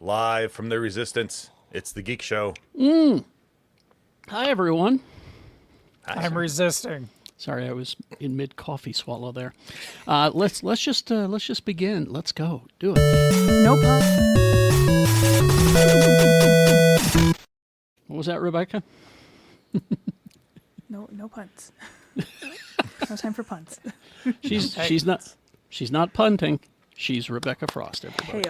live from the Resistance. It's the Geek Show. Hi, everyone. Hi. I'm resisting. Sorry, I was in mid coffee swallow there. Let's just begin. Let's go. Do it. No pun. What was that, Rebecca? No puns. No time for puns. She's not punting. She's Rebecca Frost. Everybody.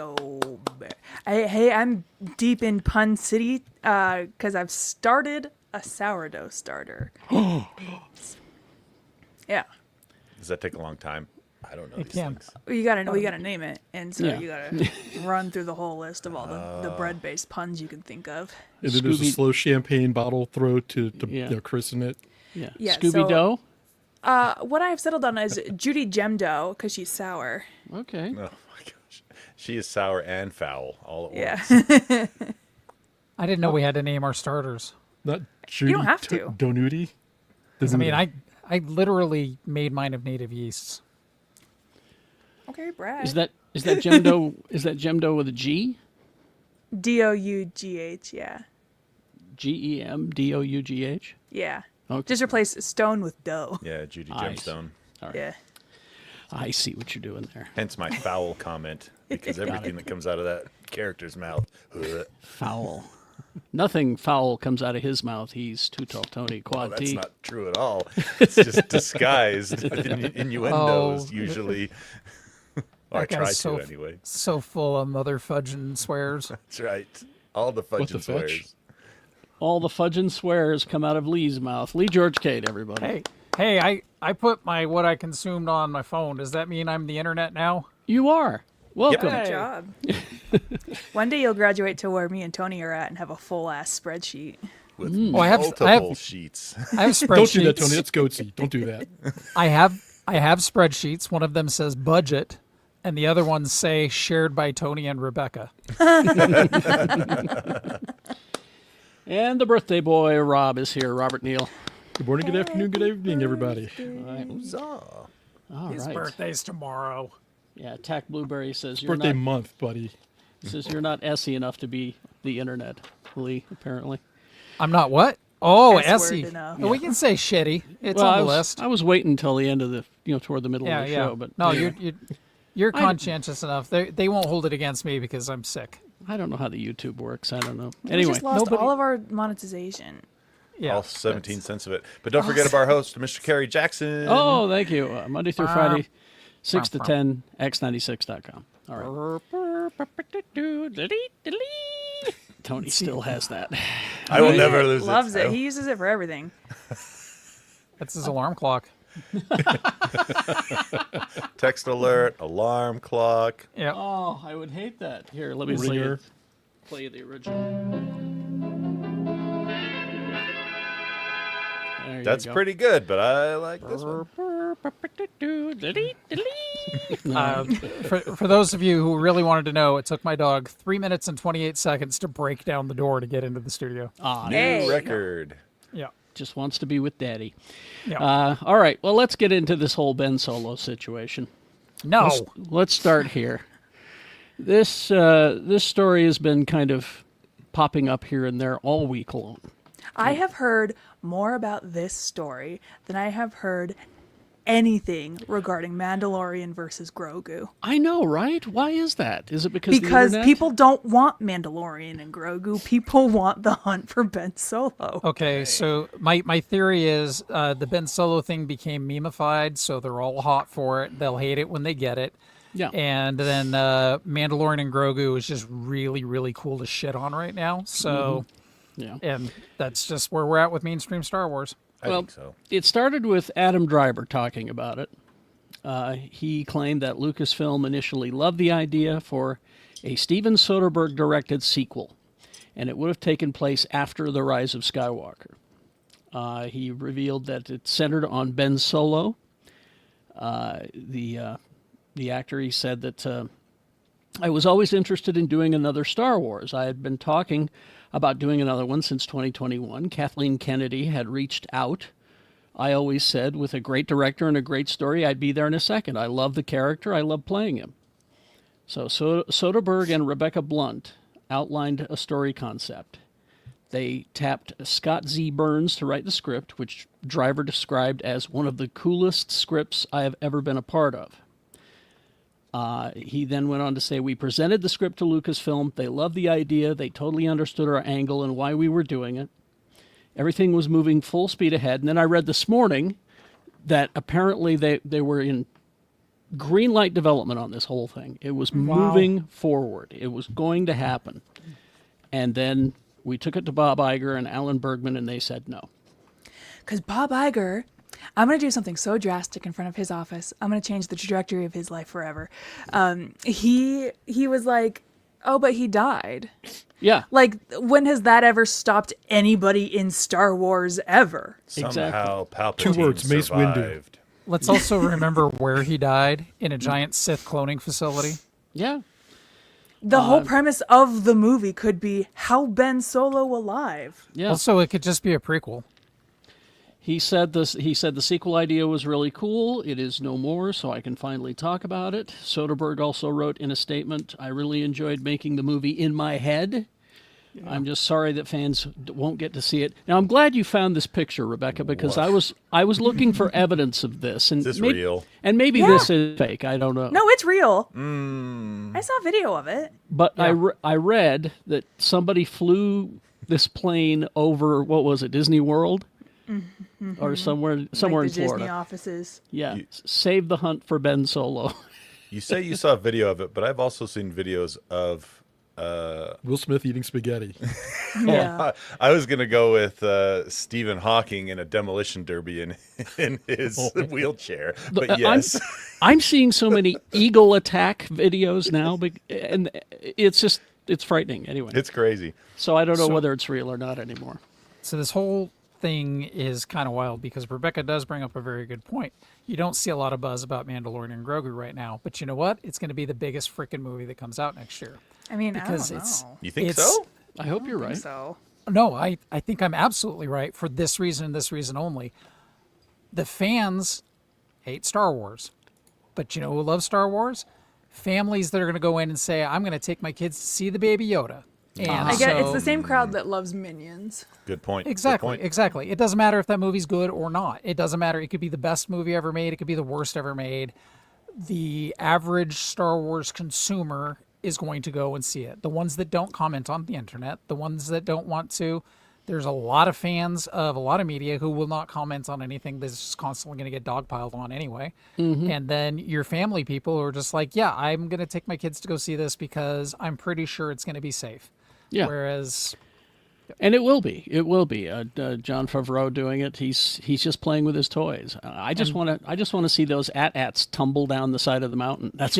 Hey, I'm deep in pun city because I've started a sourdough starter. Yeah. Does that take a long time? I don't know these can. things. We gotta name it, and so Yeah. you gotta run through the whole list of all the bread-based puns you can think of. And then there's a Scooby- slow champagne bottle throw to Yeah. christen it. Yeah. Yeah, Scooby Doo. What I've settled on is Judy Gemdo because she's sour. Okay. Oh my gosh. She is sour and foul all at Yeah. once. I didn't know we had to name our starters. Not Judy don't have to. Donuti. I mean, I literally made mine of native yeasts. Okay, Brad. Is that Gemdo? Is that Gemdo with a G? Dough? Yeah. Gemdough? Yeah. Okay. Just replace stone with dough. Yeah, Judy Nice. Gemstone. All right. Yeah. I see what you're doing there. Hence my foul comment, because everything that comes out of that character's mouth. Ugh. Foul. Nothing foul comes out of his mouth. He's Too Tall Tony, Oh, Quad that's T. not true at all. It's just disguised with innuendos, usually. Or I That try guy's to, anyway. So full of mother fudge and swears. That's right. All the fudge What the and fudge? swears. All the fudge and swears come out of Lee's mouth. Lee George Cade, everybody. Hey, I put what I consumed on my phone. Does that mean I'm the internet now? You are. Welcome. Good job. One day you'll graduate to where me and Tony are at and have a full-ass spreadsheet. With I have- multiple sheets. I have spreadsheets. Don't do that, Tony. That's goatsy. Don't do that. I have spreadsheets. One of them says budget, and the other ones say shared by Tony and Rebecca. And the birthday boy, Rob, is here. Robert Neal. Good morning, good afternoon, good evening, everybody. Huzzah. All His right. birthday's tomorrow. Yeah, Tack Blueberry says you're Birthday not month, buddy. says you're not Essie enough to be the internet, Lee, apparently. I'm not what? Oh, S-word Essie. enough. We can say shitty. It's Well, on I the was, list. I was waiting until the end of the toward the middle Yeah, of the yeah. show, but no, yeah. you're conscientious enough. They won't hold it against me because I'm sick. I don't know how the YouTube works. I don't know. We Anyway, just lost nobody- all of our monetization. Yeah, All 17 cents of it. But don't forget about our host, Mr. Kerry Jackson. oh, thank you. Monday through Friday, 6 to 10, x96.com. All right. Tony still has that. I will never lose Loves it. it. He uses it for everything. That's his alarm clock. Text alert, alarm clock. Yeah. Oh, I would hate that. Here, let me Ringer. play the original. There you That's go. pretty good, but I like this one. For those of you who really wanted to know, it took my dog 3 minutes and 28 seconds to break down the door to get into the studio. Ah, New Hey. record. Yeah. just wants to be with Daddy. Yeah. All right, well, let's get into this whole Ben Solo situation. No. Let's start here. This story has been kind of popping up here and there all week long. I have heard more about this story than I have heard anything regarding Mandalorian versus Grogu. I know, right? Why is that? Is it because Because the internet? people don't want Mandalorian and Grogu. People want the hunt for Ben Solo. Okay, so my theory is the Ben Solo thing became memeified, so they're all hot for it. They'll hate it when they get it. Yeah. And then Mandalorian and Grogu is just really, really cool to shit on right now. So, Yeah. and that's just where we're at with mainstream Star Wars. I think so. It started with Adam Driver talking about it. He claimed that Lucasfilm initially loved the idea for a Steven Soderbergh-directed sequel, and it would have taken place after The Rise of Skywalker. He revealed that it centered on Ben Solo. The actor, he said that I was always interested in doing another Star Wars. I had been talking about doing another one since 2021. Kathleen Kennedy had reached out. I always said, with a great director and a great story, I'd be there in a second. I love the character. I love playing him. So Soderbergh and Rebecca Blunt outlined a story concept. They tapped Scott Z. Burns to write the script, which Driver described as one of the coolest scripts I have ever been a part of. He then went on to say, we presented the script to Lucasfilm. They loved the idea. They totally understood our angle and why we were doing it. Everything was moving full speed ahead. And then I read this morning that apparently they were in green light development on this whole thing. It was moving forward. It was going to happen. And then we took it to Bob Iger and Alan Bergman, and they said no. Because Bob Iger, I'm going to do something so drastic in front of his office. I'm going to change the trajectory of his life forever. He was like, oh, but he died. Yeah. Like, when has that ever stopped anybody in Star Wars ever? Somehow Palpatine 2 words, Mace Windu. survived. Let's also remember where he died, in a giant Sith cloning facility. Yeah. The whole premise of the movie could be how Ben Solo alive. Yeah. Also, it could just be a prequel. He said the sequel idea was really cool. It is no more, so I can finally talk about it. Soderbergh also wrote in a statement, I really enjoyed making the movie in my head. Yeah. I'm just sorry that fans won't get to see it. Now, I'm glad you found this picture, Rebecca, because I was looking for evidence of this. And Is this real? And maybe this is fake. I don't know. No, it's real. I saw a video of it. But I read that somebody flew this plane over, what was it, Disney World? Or somewhere Like in the Florida. Disney offices. Yeah, save the hunt for Ben Solo. You say you saw a video of it, but I've also seen videos of. Will Smith eating spaghetti. Yeah. I was gonna go with Stephen Hawking in a demolition derby in his wheelchair, but yes, I'm seeing so many eagle attack videos now, and it's frightening. Anyway, it's crazy. So I don't know whether it's real or not anymore. So this whole thing is kind of wild because Rebecca does bring up a very good point. You don't see a lot of buzz about Mandalorian and Grogu right now, but you know what? It's going to be the biggest freaking movie that comes out next year. I mean, Because I don't know. You think It's- so? I hope you're right. So No, I think I'm absolutely right for this reason and this reason only. The fans hate Star Wars. But you know who loves Star Wars? Families that are going to go in and say, I'm going to take my kids to see the Baby Yoda. And I get it's so- the same crowd that loves Minions. Good point. Exactly, Good point. exactly. It doesn't matter if that movie's good or not. It doesn't matter. It could be the best movie ever made. It could be the worst ever made. The average Star Wars consumer is going to go and see it. The ones that don't comment on the internet, the ones that don't want to. There's a lot of fans of a lot of media who will not comment on anything that's just constantly going to get dogpiled on anyway. And then your family people who are just like, yeah, I'm going to take my kids to go see this because I'm pretty sure it's going to be safe. Yeah. Whereas, And it will be. It will be. John Favreau doing it. He's just playing with his toys. I just want to see those AT-ATs tumble down the side of the mountain. That's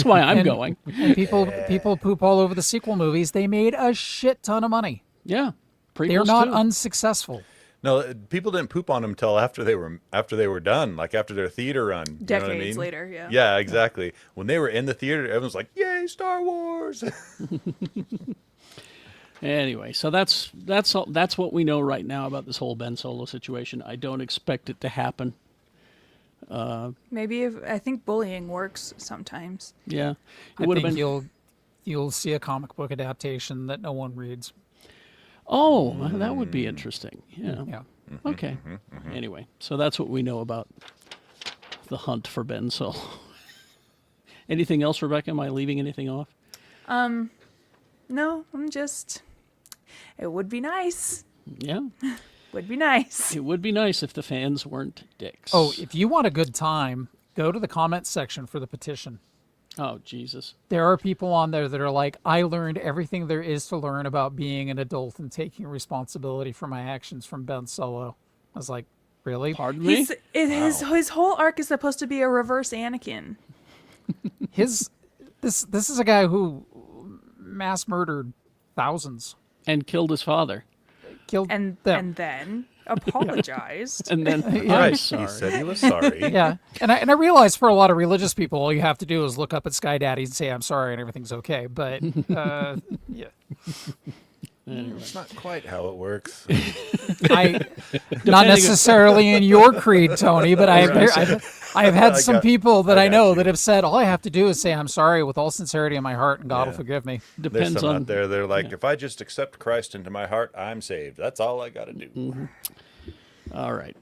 why I'm going. and people poop all over the sequel movies. They made a shit ton of money. Yeah. They're not too. unsuccessful. No, people didn't poop on them until after they were done, like after their theater run. You know what I Decades mean? later, yeah. Yeah, exactly. When they were in the theater, everyone's like, "Yay, Star Wars!" Anyway, so that's what we know right now about this whole Ben Solo situation. I don't expect it to happen. Maybe I think bullying works sometimes. Yeah, I it would have think been. you'll see a comic book adaptation that no one reads. Oh, that would be interesting. Yeah. Yeah. Okay. Anyway, so that's what we know about the hunt for Ben Solo. Anything else, Rebecca? Am I leaving anything off? No, it would be nice. Yeah. Would be nice. It would be nice if the fans weren't dicks. Oh, if you want a good time, go to the comments section for the petition. Oh, Jesus. There are people on there that are like, I learned everything there is to learn about being an adult and taking responsibility for my actions from Ben Solo. I was like, really? Pardon me? His whole arc is supposed to be a reverse Anakin. This is a guy who mass murdered thousands, And killed his father. killed And them. then apologized. And then, I'm Right. sorry. He said he was sorry. Yeah, and I realize for a lot of religious people, all you have to do is look up at Sky Daddy and say, I'm sorry, and everything's okay. But, yeah. It's not quite how it works. Not necessarily in your creed, Tony, but I have had I some got- people that I I got know you. that have said, all I have to do is say I'm sorry with all sincerity in my heart, and God will Yeah. forgive me. There's Depends some on out there. They're like, if I just accept Christ into my heart, I'm saved. That's all I got to do. Mm-hmm. All right.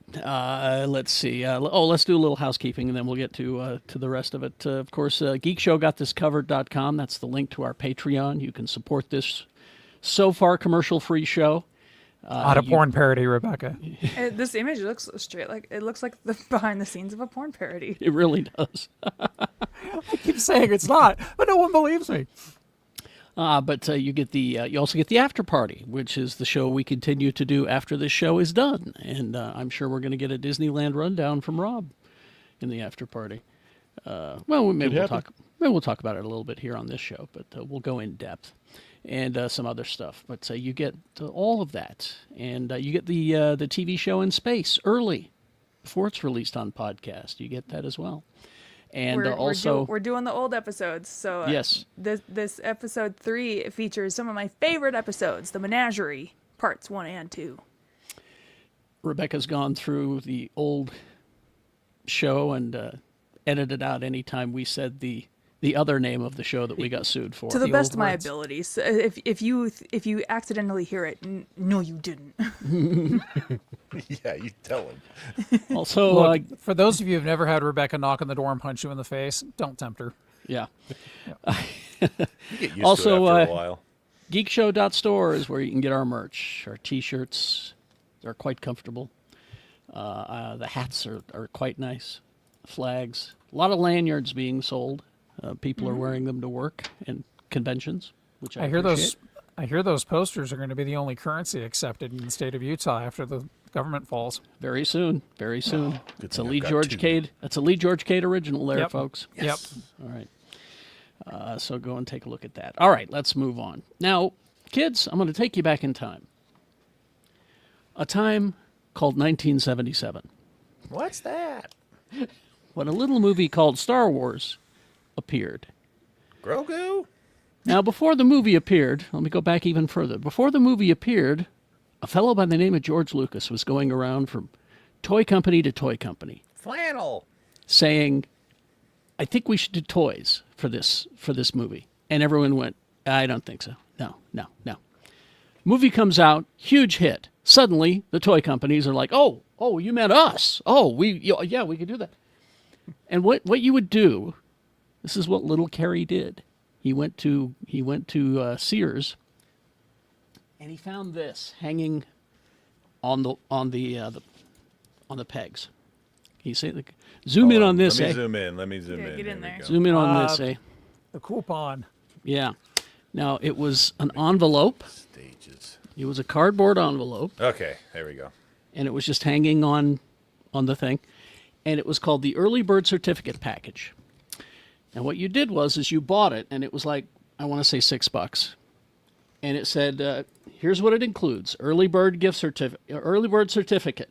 Let's see. Let's do a little housekeeping, and then we'll get to the rest of it. Of course, geekshowgotthiscovered.com. That's the link to our Patreon. You can support this so far commercial-free show. Not a porn parody, Rebecca. This image looks straight like it looks like the behind the scenes of a porn parody. It really does. I keep saying it's not, but no one believes me. But you get you also get the after party, which is the show we continue to do after this show is done, and I'm sure we're going to get a Disneyland rundown from Rob in the after party. Maybe we'll talk about it a little bit here on this show, but we'll go in depth and some other stuff. But you get all of that, and you get the TV show in space early before it's released on podcast. You get that as well. And we're doing the old episodes. So yes, this episode 3 features some of my favorite episodes, the Menagerie parts 1 and 2. Rebecca's gone through the old show and edited out any time we said the other name of the show that we got sued for. To the best old of my words. abilities. If you accidentally hear it, no, you didn't. Yeah, you tell him. Also, Look, for those of you who've never had Rebecca knock on the door and punch you in the face, don't tempt her. yeah. You get used Also, to it after a while. Geekshow.store is where you can get our merch. Our T-shirts are quite comfortable. The hats are quite nice. Flags. A lot of lanyards being sold. People are wearing them to work and conventions, which I hear appreciate. I hear those posters are going to be the only currency accepted in the state of Utah after the government falls. Very soon. Very soon. good It's a thing I've Lee got George two. Cade. That's a Lee George Cade original there, Yep. folks. Yep. All right. So go and take a look at that. All right, let's move on. Now, kids, I'm going to take you back in time. A time called 1977, What's that? when a little movie called Star Wars appeared. Grogu? Now, before the movie appeared, let me go back even further. Before the movie appeared, a fellow by the name of George Lucas was going around from toy company to toy company Flannel. saying, I think we should do toys for this movie. And everyone went, I don't think so. No. Movie comes out, huge hit. Suddenly, the toy companies are like, oh, you meant us. Oh, we could do that. And what you would do, this is what little Kerry did. He went to Sears, and he found this hanging on the pegs. Can you see the zoom in on this? Let me eh? zoom in. Let me zoom Yeah, in. get Here in we there. go. Zoom in on this, eh? The coupon. Yeah. Now it was an envelope. Stages. It was a cardboard envelope, Okay, there we go. and it was just hanging on the thing, and it was called the Early Bird Certificate Package. And what you did was you bought it, and it was like, I want to say $6, and it said, here's what it includes: early bird certificate,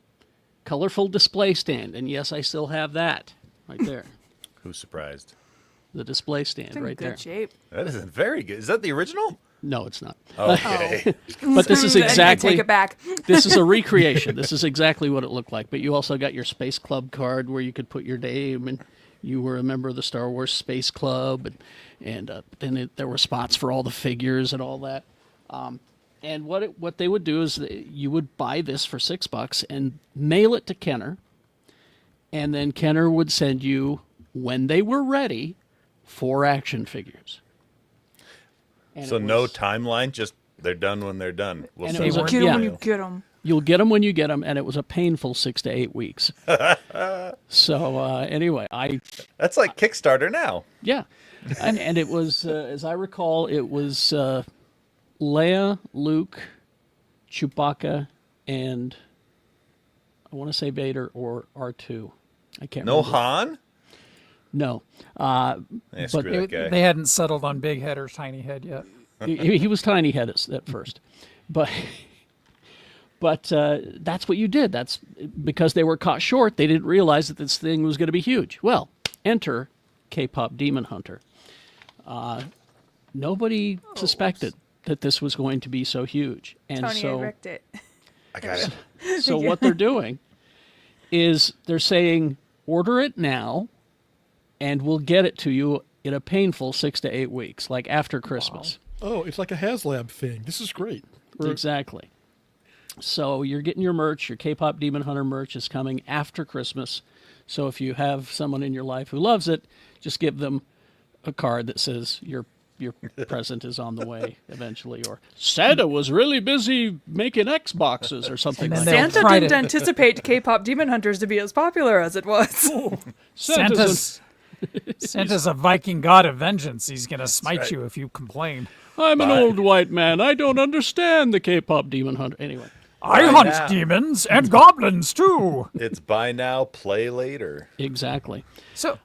colorful display stand, and yes, I still have that right there, Who's surprised? the display stand It's in right good there. shape. That isn't very good. Is that the original? No, it's not. Okay. But this is I exactly. take it back. This is a recreation. This is exactly what it looked like. But you also got your Space Club card where you could put your name, and you were a member of the Star Wars Space Club, and then there were spots for all the figures and all that. And what they would do is you would buy this for $6 and mail it to Kenner, and then Kenner would send you, when they were ready, 4 action figures. And So it no was- timeline, just they're done when they're done. We'll And it send was them a- an Get 'em when yeah. you get 'em. You'll get them when you get them, and it was a painful 6 to 8 weeks. So anyway, That's like Kickstarter now. yeah, and it was as I recall, it was Leia, Luke, Chewbacca, and I want to say Vader or R2. I can't. No remember. Han? No. Yeah, screw that guy. They hadn't settled on big head or tiny head yet. He was tiny head at first, but that's what you did. That's because they were caught short. They didn't realize that this thing was going to be huge. Well, enter K-pop Demon Hunter. Nobody suspected that this was going to be so huge, and Tony, I so wrecked it. I got it. so what they're doing is they're saying order it now, and we'll get it to you in a painful 6 to 8 weeks, like after Christmas. Oh, it's like a HasLab thing. This is great. Exactly. So you're getting your merch. Your K-pop Demon Hunter merch is coming after Christmas. So if you have someone in your life who loves it, just give them a card that says your present is on the way eventually, or Santa was really busy making Xboxes or something And like then that. they'll Santa try didn't anticipate K-pop Demon Hunters to be as popular as it was. Santa's a Viking god of vengeance. He's gonna smite you if you complain. I'm an old white man. I don't understand the K-pop Demon Hunter. Anyway, I Right hunt now. demons and goblins too. It's buy now, play later. exactly. So,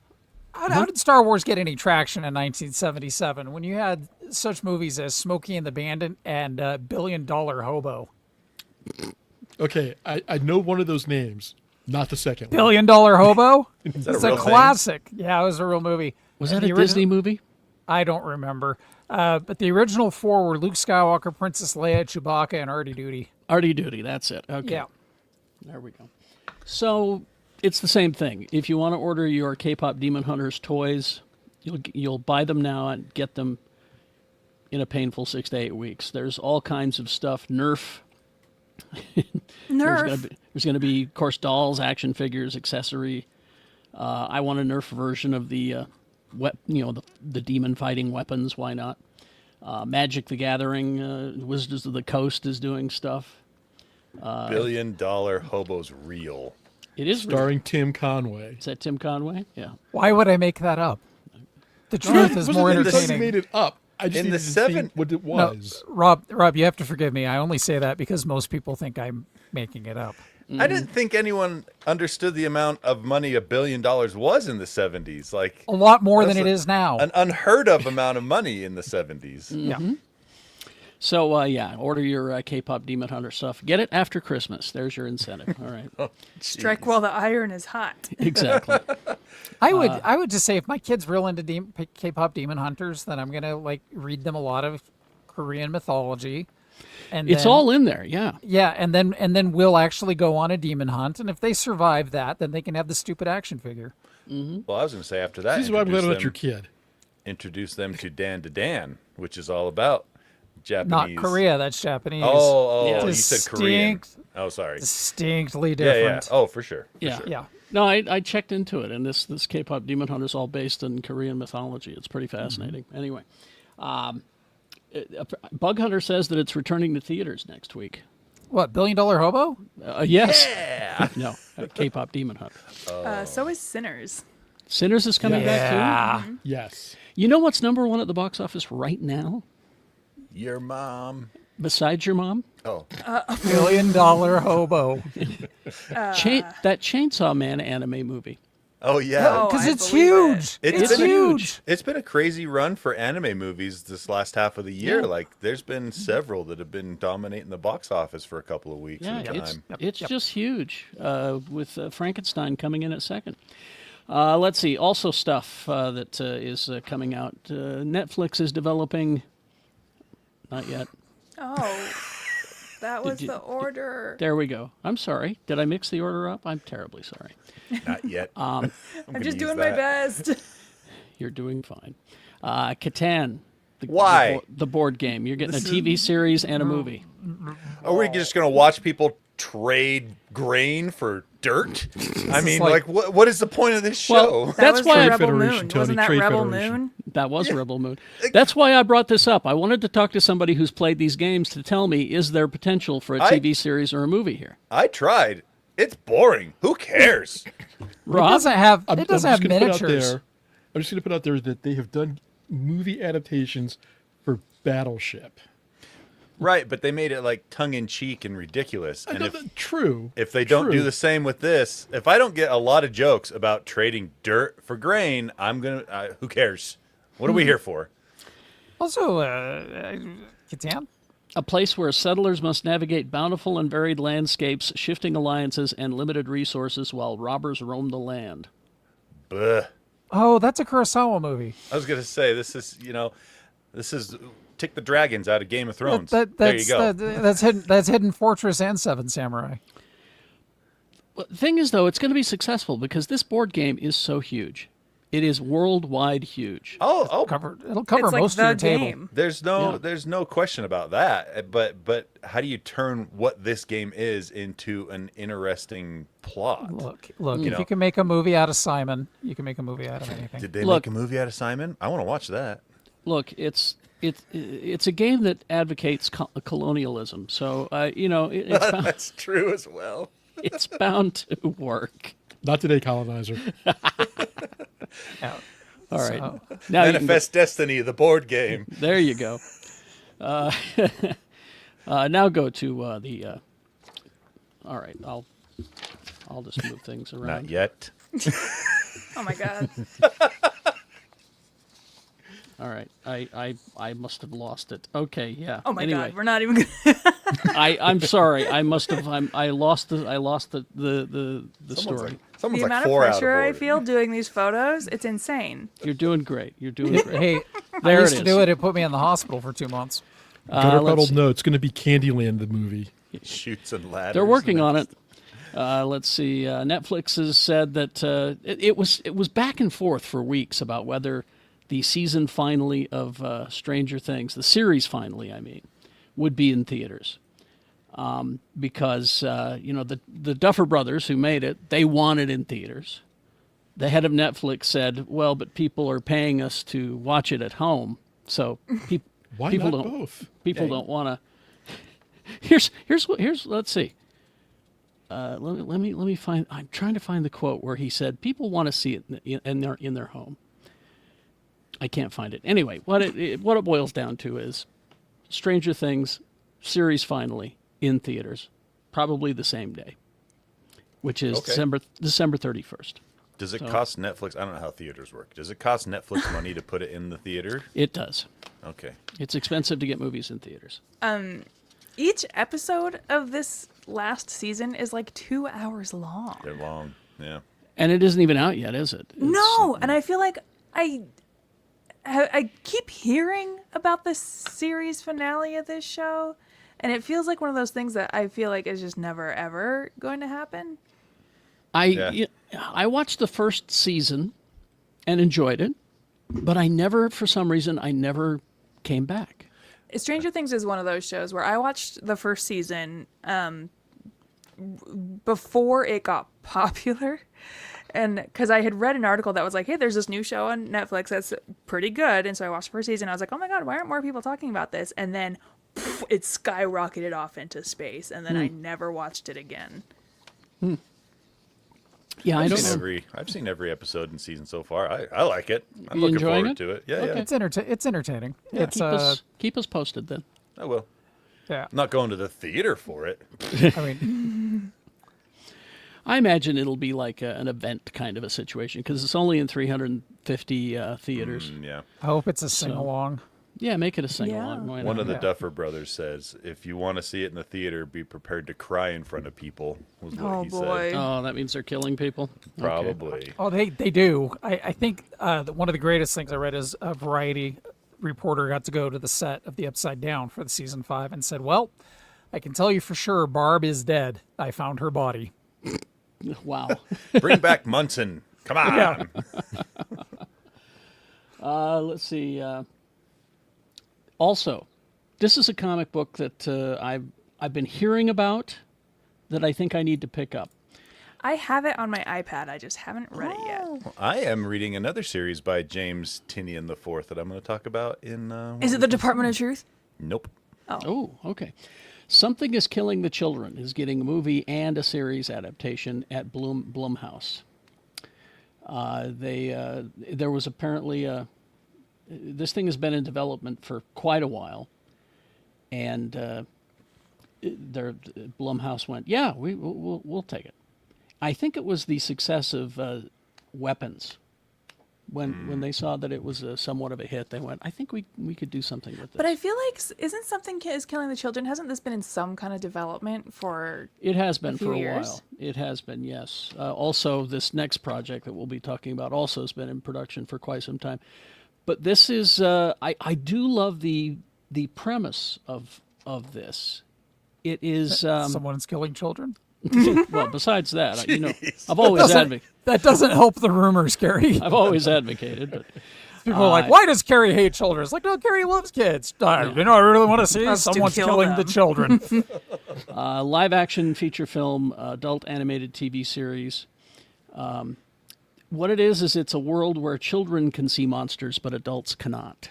how did Star Wars get any traction in 1977 when you had such movies as Smokey and the Bandit and $1 Billion Hobo? Okay, I know one of those names, not the second one. $1 Billion Hobo? Is that It's a a real thing? classic. Yeah, it was a real movie. Was And that the a Disney original- movie? I don't remember. But the original four were Luke Skywalker, Princess Leia, Chewbacca, and Artie Duty. Artie Duty. That's it. Okay. Yeah. There we go. So it's the same thing. If you want to order your K-pop Demon Hunters toys, you'll buy them now and get them in a painful 6 to 8 weeks. There's all kinds of stuff. Nerf. Nerf. There's going to be, of course, dolls, action figures, accessory. I want a Nerf version of the, the demon fighting weapons. Why not? Magic the Gathering, Wizards of the Coast is doing stuff. $1 Billion Hobo's real. It is Starring Tim Conway. Is that Tim Conway? Yeah. Why would I make that up? The truth is more I thought you entertaining. made it up. I just In the needed to see seven- what it No, was. Rob, you have to forgive me. I only say that because most people think I'm making it up. I didn't think anyone understood the amount of money $1 billion was in the 70s. Like A lot more than That's it a- is now. an unheard of amount of money in the 70s. Yeah. So, order your K-pop Demon Hunter stuff. Get it after Christmas. There's your incentive. All right. Strike while the iron is hot. Exactly. I would just say if my kid's real into K-pop Demon Hunters, then I'm gonna read them a lot of Korean mythology. And It's then- all in there. Yeah. Yeah, and then we'll actually go on a demon hunt, and if they survive that, then they can have the stupid action figure. Well, I was going to say after that, This is why I'm glad introduce about your them- kid. introduce them to Dan, which is all about Japanese. Not Korea, that's Japanese. Oh, Yeah. you said Korean. Distinct- Oh, sorry. Distinctly Yeah, different. yeah. Oh, for sure. For Yeah. sure. Yeah. No, I checked into it, and this K-pop Demon Hunter is all based in Korean mythology. It's pretty fascinating. Anyway, Bug Hunter says that it's returning to theaters next week. What, $1 Billion Hobo? Yes. No, K-pop Demon Hunter. So is Sinners. Sinners is coming back too. Yeah. Yes. You know what's number one at the box office right now, Your mom. besides your mom? Oh, $1 Billion Hobo. That Chainsaw Man anime movie. oh yeah. Oh, Because I it's believe it. huge. It's It's been huge. It's been a crazy run for anime movies this last half of the year. Yeah. Like, there's been several that have been dominating the box office for a couple of weeks Yeah, at a it's time. it's just huge. With Frankenstein coming in at second. Let's see. Also, stuff that is coming out. Netflix is developing. Not yet. Oh, that was you- the order. There we go. I'm sorry. Did I mix the order up? I'm terribly sorry. Not yet. I'm I'm just doing my best. You're doing fine. Catan. Why? The board game. You're getting a TV series and a movie. Are we just going to watch people trade grain for dirt? I mean, like- what is the point of this show? Well, That That's was why I- Rebel Federation, Moon. Tony, Wasn't that Trade Rebel Federation. Moon? That was Rebel Moon. That's why I brought this up. I wanted to talk to somebody who's played these games to tell me, is there potential for a TV series or a movie here? I tried. It's boring. Who cares? It Rob? doesn't have, I'm it doesn't just have gonna put out miniatures. there- I'm just going to put out there that they have done movie adaptations for Battleship. Right, but they made it like tongue-in-cheek and ridiculous. I And know if, that, true. if they don't do true. the same with this, if I don't get a lot of jokes about trading dirt for grain, I'm going to, who cares? What are we here for? Also, Catan? A place where settlers must navigate bountiful and varied landscapes, shifting alliances, and limited resources while robbers roam the land. Bleh. Oh, that's a Kurosawa movie. I was going to say, this is Tick the Dragons out of Game of Thrones. There you That's go. that's Hidden Fortress and Seven Samurai. Well, the thing is, though, it's going to be successful because this board game is so huge. It is worldwide huge. Oh, It'll cover It's like most the of your table. game. there's no Yeah. there's no question about that. But how do you turn what this game is into an interesting plot? Look, You if know. you can make a movie out of Simon, you can make a movie out of anything. Did they Look- make a movie out of Simon? I want to watch that. Look, it's a game that advocates colonialism. So it's bound, That's true as well. it's bound to work. Not today, colonizer. Yeah. All right. So- Now you can go- Manifest Destiny, the board game. there you go. Now go to the. All right, I'll just move things around. Not yet. Oh my god. All right, I must have lost it. Okay, yeah. Oh my anyway, god. We're not even gonna I'm sorry. I must have. I lost the story. Someone's the like amount of 4 out pressure I order. feel doing these photos, it's insane. You're doing great. You're doing great. Hey, I There used it to is. do it. It put me in the hospital for 2 months. Gutter let's Puddle, see. no, it's going to be Candyland, the movie. Shoots and ladders. They're working and on it. Let's see. Netflix has said that it was back and forth for weeks about whether the season finale of Stranger Things, the series finale, I mean, would be in theaters. Because the Duffer Brothers who made it, they want it in theaters. The head of Netflix said, "Well, but people are paying us to watch it at home, so Why people not don't both? people don't want to." Here's let's see. Let me find. I'm trying to find the quote where he said people want to see it in their home. I can't find it. Anyway, what it boils down to is Stranger Things series finally in theaters, probably the same day, which is Okay. December 31st. Does it cost Netflix? I don't know how theaters work. Does it cost Netflix money to put it in the theater? It does. Okay. It's expensive to get movies in theaters. Each episode of this last season is like 2 hours long. They're long. Yeah. And it isn't even out yet, is it? No, and I feel like I keep hearing about the series finale of this show, and it feels like one of those things that I feel like is just never ever going to happen. I watched the first season and enjoyed it, but for some reason, I never came back. Stranger Things is one of those shows where I watched the first season before it got popular. And because I had read an article that was like, hey, there's this new show on Netflix that's pretty good. And so I watched the first season. I was like, oh my God, why aren't more people talking about this? And then it skyrocketed off into space. And then I never watched it again. Yeah, I I've don't seen know. I've seen every episode and season so far. I like it. I'm You looking enjoying forward it? to it. Yeah, Okay. yeah. It's entertaining. It's Keep us posted then. I will. yeah. I'm not going to the theater for it. I mean, I imagine it'll be like an event kind of a situation because it's only in 350 theaters. Yeah. I hope it's a sing along. Yeah, make it a sing along. Yeah. One of the Yeah. Duffer Brothers says, if you want to see it in the theater, be prepared to cry in front of people, was what Oh he boy. said. Oh, that means they're killing people. Okay. Probably. Oh, they do. I think one of the greatest things I read is a Variety reporter got to go to the set of The Upside Down for the season 5 and said, well, I can tell you for sure Barb is dead. I found her body. Wow. Bring back Munson. Come on. Let's see. Also, this is a comic book that I've been hearing about that I think I need to pick up. I have it on my iPad. I just haven't read it yet. I am reading another series by James Tinian IV that I'm going to talk about in... Is it the Department of Truth? Nope. Oh, okay. Something is Killing the Children is getting a movie and a series adaptation at Blumhouse. There was apparently this thing has been in development for quite a while, and Blumhouse went, yeah, we'll take it. I think it was the success of Weapons. When they saw that it was somewhat of a hit, they went, I think we could do something with this. But I feel like, isn't Something is Killing the Children? Hasn't this been in some kind of development for... It has been few for a years? while. It has been, yes. Also, this next project that we'll be talking about also has been in production for quite some time. But this is, I do love the premise of this. It is, Someone's killing children. Well, besides that, Jeez. I've always That doesn't help the rumors, Carrie. I've always advocated, but People are like, why does Carrie hate children? It's like, no, Carrie loves kids. I really want to see Us to someone's kill killing them. the children. live action feature film, adult animated TV series. What it is it's a world where children can see monsters, but adults cannot.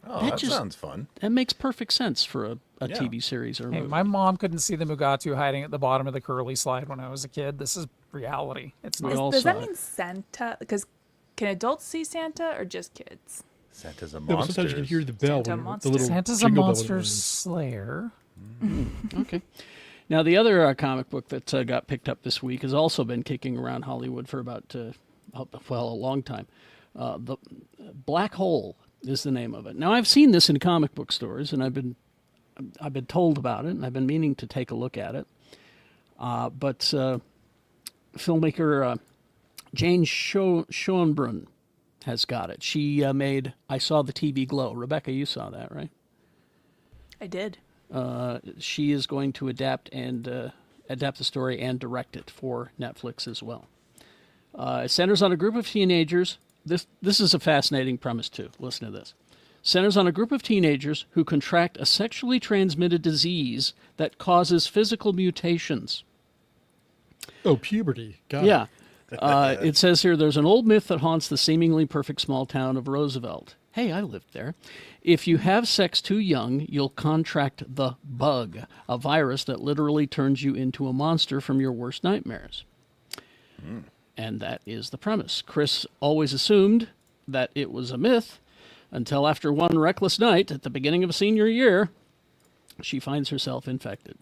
Oh, that sounds fun. That makes perfect sense for a Yeah. TV series or a Hey, movie. my mom couldn't see the Mugatu hiding at the bottom of the curly slide when I was a kid. This is reality. It's We not. all Does saw that it. mean Santa? Because can adults see Santa or just kids? Santa's a No, but monster. sometimes you can hear the bell, Santa when, monster. the little Santa's a jingle bell when it monster rings. slayer. Okay. Now, the other comic book that got picked up this week has also been kicking around Hollywood for about, a long time. The Black Hole is the name of it. Now, I've seen this in comic book stores, and I've been told about it, and I've been meaning to take a look at it. But filmmaker Jane Schoenbrunn has got it. She made I Saw the TV Glow. Rebecca, you saw that, right? I did. She is going to adapt the story and direct it for Netflix as well. It centers on a group of teenagers. This is a fascinating premise too. Listen to this. Centers on a group of teenagers who contract a sexually transmitted disease that causes physical mutations. Oh, puberty. Got Yeah. it. It says here there's an old myth that haunts the seemingly perfect small town of Roosevelt. Hey, I lived there. If you have sex too young, you'll contract the bug, a virus that literally turns you into a monster from your worst nightmares. And that is the premise. Chris always assumed that it was a myth until after one reckless night at the beginning of senior year, she finds herself infected.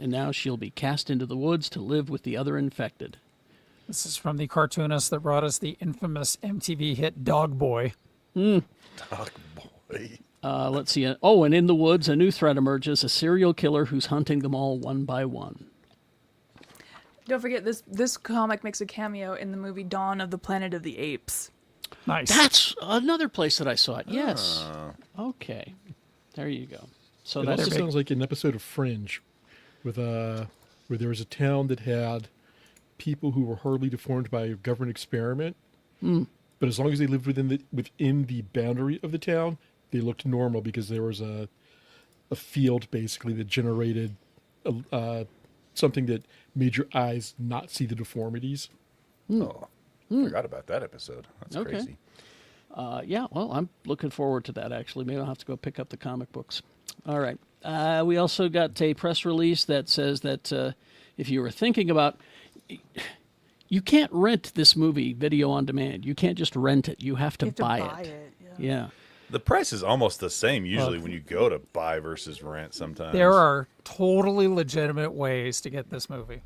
And now she'll be cast into the woods to live with the other infected. This is from the cartoonist that brought us the infamous MTV hit Dog Boy. Dog boy. Let's see. And in the woods, a new threat emerges, a serial killer who's hunting them all one by one. Don't forget this comic makes a cameo in the movie Dawn of the Planet of the Apes. Nice. That's another place that I saw it. Yes. Okay. There you go. So It that's also sounds like an episode of Fringe, with where there was a town that had people who were horribly deformed by a government experiment, but as long as they lived within the boundary of the town, they looked normal because there was a field basically that generated something that made your eyes not see the deformities. Oh, forgot about that episode. That's Okay. crazy. yeah, well, I'm looking forward to that, actually. Maybe I'll have to go pick up the comic books. All right. We also got a press release that says that if you were thinking about... You can't rent this movie video on demand. You can't just rent it. You have to, You have to buy, buy it. it, Yeah. The price is almost the same usually when you go to buy versus rent sometimes. There are totally legitimate ways to get this movie.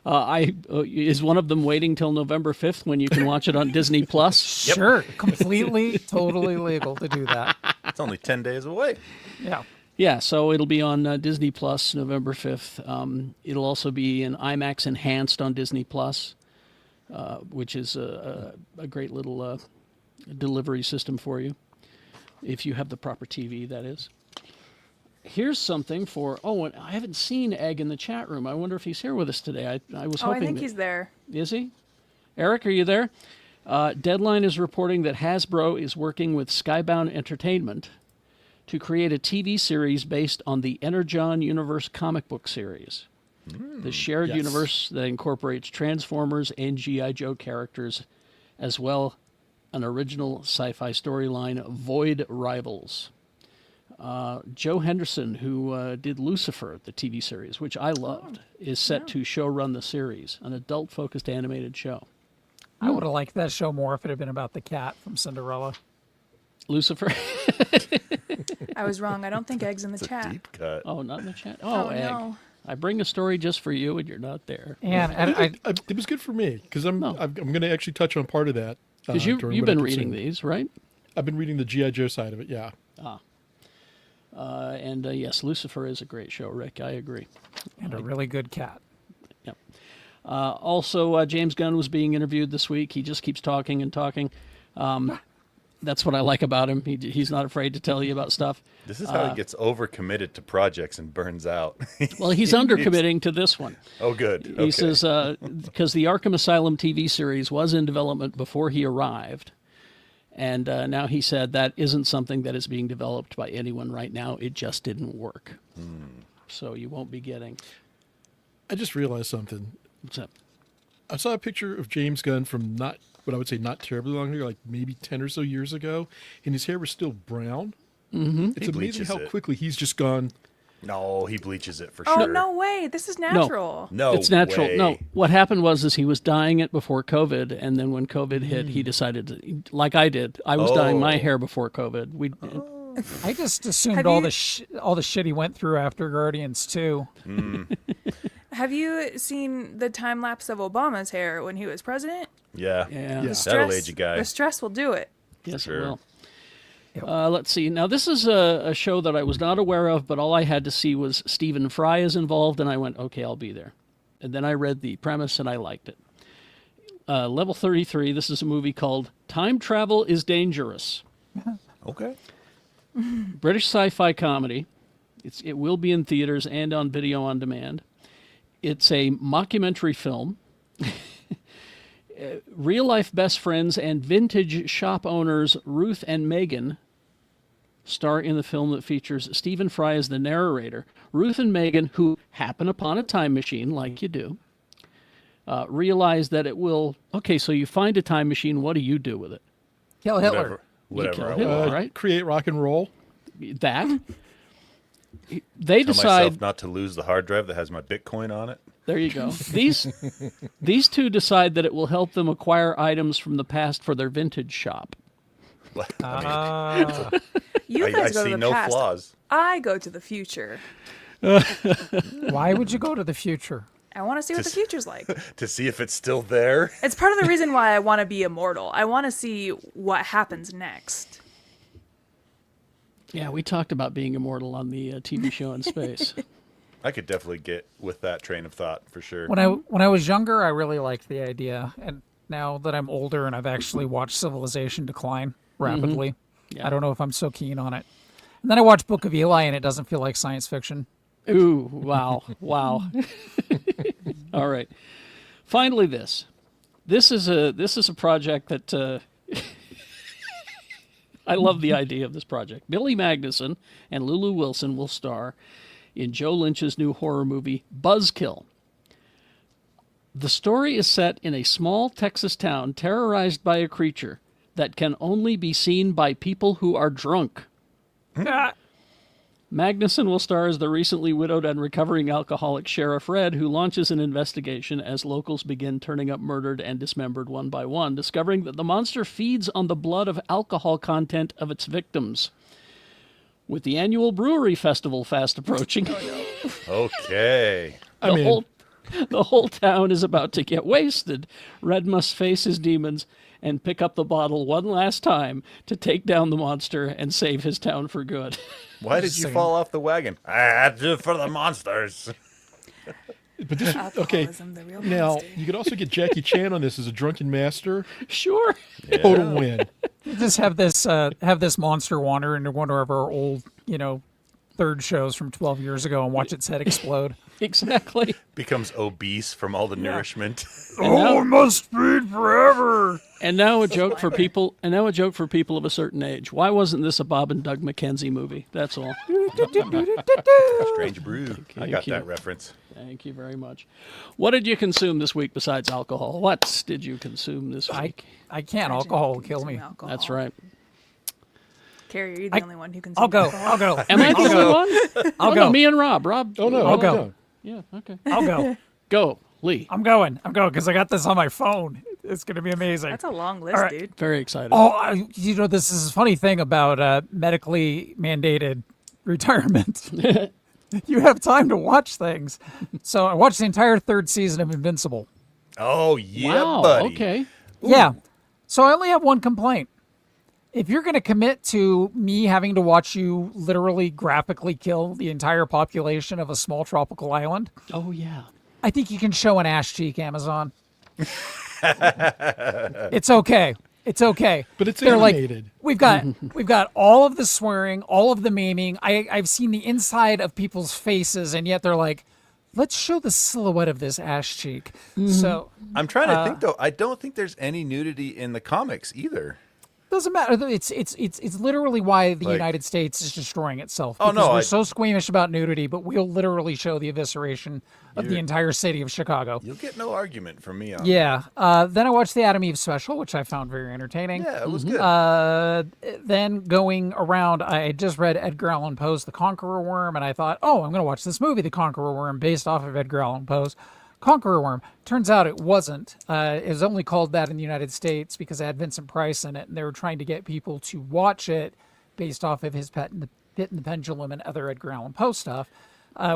Is one of them waiting till November 5th when you can watch it on Disney Plus? Sure, completely, totally legal to do that. It's only 10 days away. Yeah. Yeah, so it'll be on Disney Plus November 5th. It'll also be in IMAX Enhanced on Disney Plus, which is a great little delivery system for you, if you have the proper TV, that is. Here's something for... and I haven't seen Egg in the chat room. I wonder if he's here with us today. I was hoping I think that- he's there. Is he? Eric, are you there? Deadline is reporting that Hasbro is working with Skybound Entertainment to create a TV series based on the Energon Universe comic book series. The shared yes. universe that incorporates Transformers and G.I. Joe characters, as well an original sci-fi storyline, Void Rivals. Joe Henderson, who did Lucifer, the TV series, which I loved, is set to showrun the series, an adult-focused animated show. I would have liked that show more if it had been about the cat from Cinderella. Lucifer? I was wrong. I don't think Egg's in the It's a chat. deep cut. Oh, not in the chat. Oh, Egg. no. I bring a story just for you, and you're not there. And It was good for me because I'm No. going to actually touch on part of that. Because during you've what I been consumed. reading these, right? I've been reading the G.I. Joe side of it, yeah. Yes, Lucifer is a great show, Rick. I agree. and a really good cat. Yep. Also, James Gunn was being interviewed this week. He just keeps talking and talking. That's what I like about him. He's not afraid to tell you about stuff. This is how he gets overcommitted to projects and burns out. Well, he's undercommitting to this one. Oh, good. He Okay. says, because the Arkham Asylum TV series was in development before he arrived. And now he said that isn't something that is being developed by anyone right now. It just didn't work. So you won't be getting. I just realized something. What's up? I saw a picture of James Gunn from not what I would say not terribly long ago, like maybe 10 or so years ago, and his hair was still brown. Mm-hmm. It's He amazing bleaches how it. quickly he's just gone. No, he bleaches it for Oh, sure. no way. This is natural. No It's natural. way. No, what happened was he was dyeing it before COVID, and then when COVID hit, he decided to, like I did. I was dyeing my hair before COVID. I just assumed Have all you- the shit he went through after Guardians 2. Have you seen the time lapse of Obama's hair when he was president? Yeah. Yeah. Yes. That'll age a guy. The stress will do it. Yes, sure. it will. Let's see. Now, this is a show that I was not aware of, but all I had to see was Stephen Fry is involved, and I went, okay, I'll be there. And then I read the premise, and I liked it. Level 33, this is a movie called Time Travel is Dangerous. Okay. British sci-fi comedy. It will be in theaters and on video on demand. It's a mockumentary film. Real-life best friends and vintage shop owners Ruth and Megan star in the film that features Stephen Fry as the narrator. Ruth and Megan, who happen upon a time machine, like you do, realize that it will... Okay, so you find a time machine. What do you do with it? Kill Hitler. Whatever kill I Hitler. want. Right. Create rock and roll. That. They Tell decide... myself not to lose the hard drive that has my Bitcoin on it. There you go. These two decide that it will help them acquire items from the past for their vintage shop. You I guys go see to the no past. flaws. I go to the future. Why would you go to the future? I want to see what the future's like. To see if it's still there. It's part of the reason why I want to be immortal. I want to see what happens next. Yeah, we talked about being immortal on the TV show in space. I could definitely get with that train of thought for sure. When I was younger, I really liked the idea, and now that I'm older and I've actually watched civilization decline rapidly, Yeah. I don't know if I'm so keen on it. And then I watched Book of Eli, and it doesn't feel like science fiction. Ooh, wow, wow. All right. Finally, this is a project that I love the idea of this project. Billy Magnuson and Lulu Wilson will star in Joe Lynch's new horror movie Buzzkill. The story is set in a small Texas town terrorized by a creature that can only be seen by people who are drunk. Magnuson will star as the recently widowed and recovering alcoholic Sheriff Red, who launches an investigation as locals begin turning up murdered and dismembered one by one, discovering that the monster feeds on the blood of alcohol content of its victims. With the annual brewery festival fast approaching, Okay. the whole town is about to get wasted. Red must face his demons and pick up the bottle one last time to take down the monster and save his town for good. Why did you fall off the wagon? I had to for the monsters. But this, okay, Alcoholism, the real now monster. you could also get Jackie Chan on this as a drunken master. Sure. Total win. Just have this monster wander into one of our old, third shows from 12 years ago and watch its head explode. Exactly. Becomes obese from all the nourishment. And must feed forever. And now a joke for people. And now a joke for people of a certain age. Why wasn't this a Bob and Doug McKenzie movie? That's all. Strange brew. I got you. that reference. Thank you very much. What did you consume this week besides alcohol? What did you consume this week? I can't. Alcohol will kill me. Alcohol. That's right. Carrie, you're the only one who consumes I'll go. alcohol. I'll go. Am I the only one? I'll Oh, go. no, me and Rob. Rob. Oh no, I'll no, go. no. Yeah. Okay. I'll go. Go, Lee. I'm going because I got this on my phone. It's going to be amazing. That's a long list, All right. dude. Very excited. Oh, this is a funny thing about medically mandated retirement. You have time to watch things. So I watched the entire third season of Invincible. Oh, yeah, wow. buddy. Okay. Yeah. So I only have one complaint. If you're going to commit to me having to watch you literally graphically kill the entire population of a small tropical island, Oh yeah. I think you can show an ash cheek, Amazon. It's okay. It's okay. But it's They're animated. like, we've got all of the swearing, all of the maiming. I've seen the inside of people's faces, and yet they're like, let's show the silhouette of this ash cheek. So I'm trying to think though. I don't think there's any nudity in the comics either. doesn't matter. It's literally why the Like- United States is destroying itself. Oh, Because no, we're so squeamish about nudity, but we'll literally show the evisceration of the entire city of Chicago. You'll get no argument from me on Yeah. Then I watched the Adam Eve special, which I found very entertaining. that. Yeah, it was good. Then going around, I had just read Edgar Allan Poe's The Conqueror Worm, and I thought, oh, I'm going to watch this movie, The Conqueror Worm, based off of Edgar Allan Poe's Conqueror Worm. Turns out it wasn't. It was only called that in the United States because it had Vincent Price in it, and they were trying to get people to watch it based off of his Pit and the Pendulum and other Edgar Allan Poe stuff.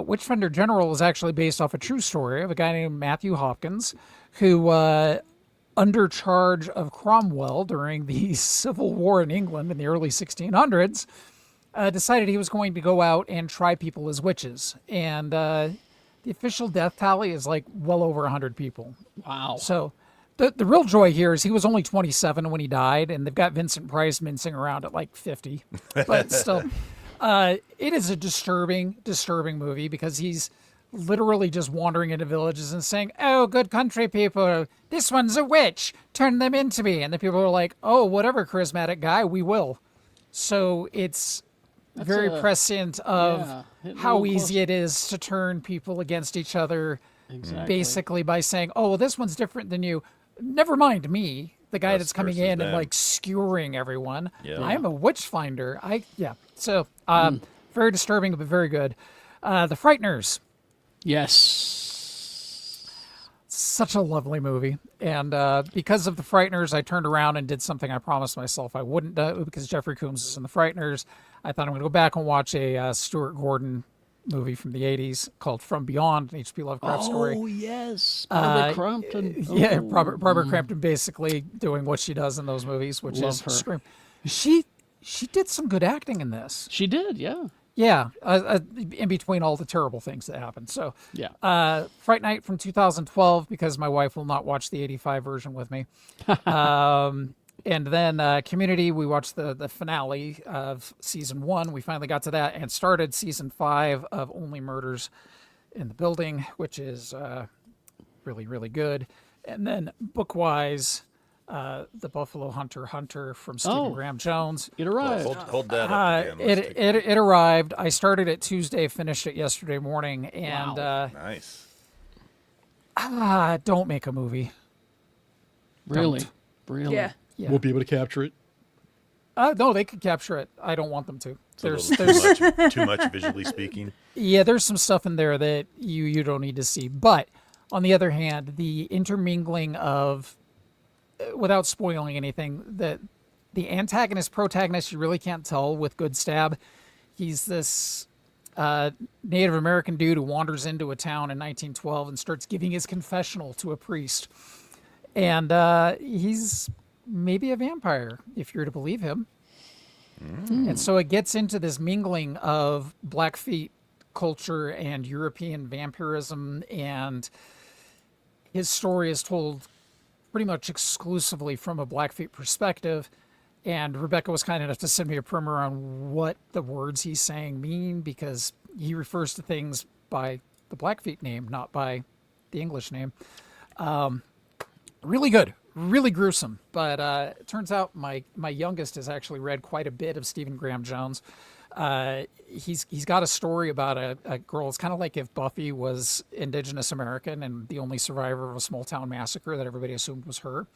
Witchfinder General is actually based off a true story of a guy named Matthew Hopkins, who, under charge of Cromwell during the Civil War in England in the early 1600s, decided he was going to go out and try people as witches. And the official death tally is like well over 100 people. Wow. So the real joy here is he was only 27 when he died, and they've got Vincent Price mincing around at like 50. But still, it is a disturbing movie because he's literally just wandering into villages and saying, "Oh, good country people, this one's a witch. Turn them into me." And the people are like, "Oh, whatever, charismatic guy, we will." So it's very prescient of hitting a how little easy it is to turn people against each other. Exactly. Basically by saying, "Oh, well, this one's different than you. Never mind me, the guy Us that's coming versus in and them." like skewering everyone. Yeah. I am a witch finder." So very disturbing, but very good. The Frighteners, Yes. such a lovely movie, and because of The Frighteners, I turned around and did something I promised myself I wouldn't do because Jeffrey Combs is in The Frighteners. I thought I'm going to go back and watch a Stuart Gordon movie from the 80s called From Beyond, an H.P. Lovecraft story. Oh, yes. Barbara Crampton. Yeah, Oh. Barbara Crampton basically doing what she does in those movies, which Love is her. scream. She did some good acting in this. She did, yeah. Yeah, in between all the terrible things that happened. So, Yeah. Fright Night from 2012 because my wife will not watch the 85 version with me. And then Community, we watched the finale of season 1. We finally got to that and started season 5 of Only Murders in the Building, which is really, really good. And then book-wise, The Buffalo Hunter from Stephen Graham Jones. It arrived. Hold that up again. Let's take- It arrived. I started it Tuesday, finished it yesterday morning, and Nice. don't make a movie. Really? Don't. Really? Yeah. Yeah. Won't be able to capture it. No, they could capture it. I don't want them to. It's a There's little too much visually speaking. yeah, there's some stuff in there that you don't need to see. But on the other hand, the intermingling of, without spoiling anything, the antagonist protagonist you really can't tell with Good Stab. He's this Native American dude who wanders into a town in 1912 and starts giving his confessional to a priest, and he's maybe a vampire if you're to believe him. And so it gets into this mingling of Blackfeet culture and European vampirism, and his story is told pretty much exclusively from a Blackfeet perspective. And Rebecca was kind enough to send me a primer on what the words he's saying mean, because he refers to things by the Blackfeet name, not by the English name. Really good, really gruesome. But it turns out my youngest has actually read quite a bit of Stephen Graham Jones. He's got a story about a girl. It's kind of like if Buffy was Indigenous American and the only survivor of a small town massacre that everybody assumed was her.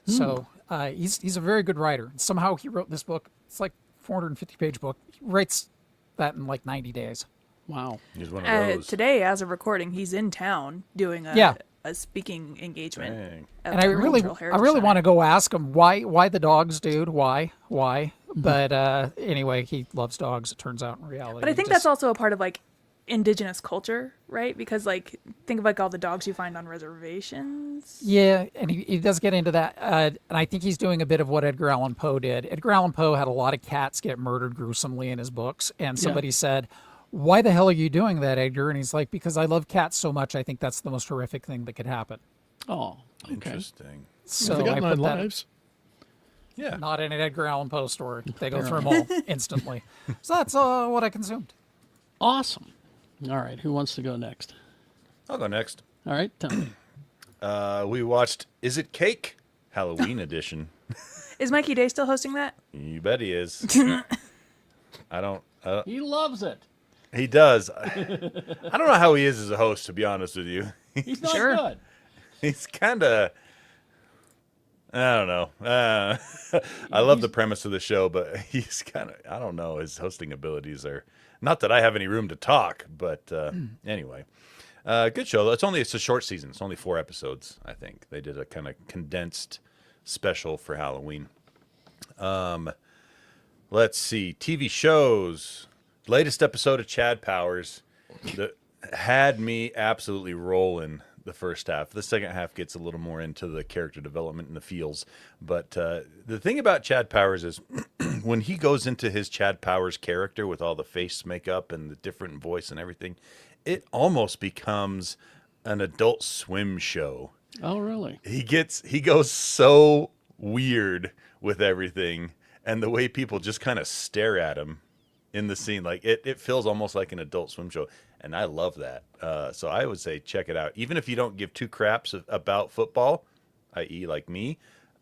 So he's a very good writer. Somehow he wrote this book. It's like 450-page book. He writes that in like 90 days. Wow. He's one of those. Today, as of recording, he's in town doing a speaking engagement. Dang. at And I the really Cultural Heritage want Center. to go ask him why the dogs, dude. Why? But anyway, he loves dogs. It turns out in reality. But I think that's also a part of like indigenous culture, right? Because like think of like all the dogs you find on reservations. Yeah, and he does get into that. And I think he's doing a bit of what Edgar Allan Poe did. Edgar Allan Poe had a lot of cats get murdered gruesomely in his books. And somebody said, "Why the hell are you doing that, Edgar?" And he's like, "Because I love cats so much. I think that's the most horrific thing that could happen." Oh, okay. Interesting. So They got I 9 put that. lives. Yeah. Not in an Edgar Allan Poe story. They go through them all instantly. So that's what I consumed. Awesome. All right, who wants to go next? I'll go next. All right, tell me. We watched Is It Cake? Halloween edition. Is Mikey Day still hosting that? You bet he is. I don't. He loves it. He does. I don't know how he is as a host, to be honest with you. He's not Sure. good. He's kind of. I don't know. I love the premise of the show, but he's kind of. I don't know. His hosting abilities are. Not that I have any room to talk, but anyway. Good show. It's a short season. It's only 4 episodes, I think. They did a kind of condensed special for Halloween. Let's see. TV shows. Latest episode of Chad Powers that had me absolutely rolling the first half. The second half gets a little more into the character development and the feels. But the thing about Chad Powers is when he goes into his Chad Powers character with all the face makeup and the different voice and everything, it almost becomes an Adult Swim show. Oh, really? He goes so weird with everything, and the way people just kind of stare at him in the scene, like it feels almost like an Adult Swim show, and I love that. So I would say check it out, even if you don't give two craps about football, i.e., like me.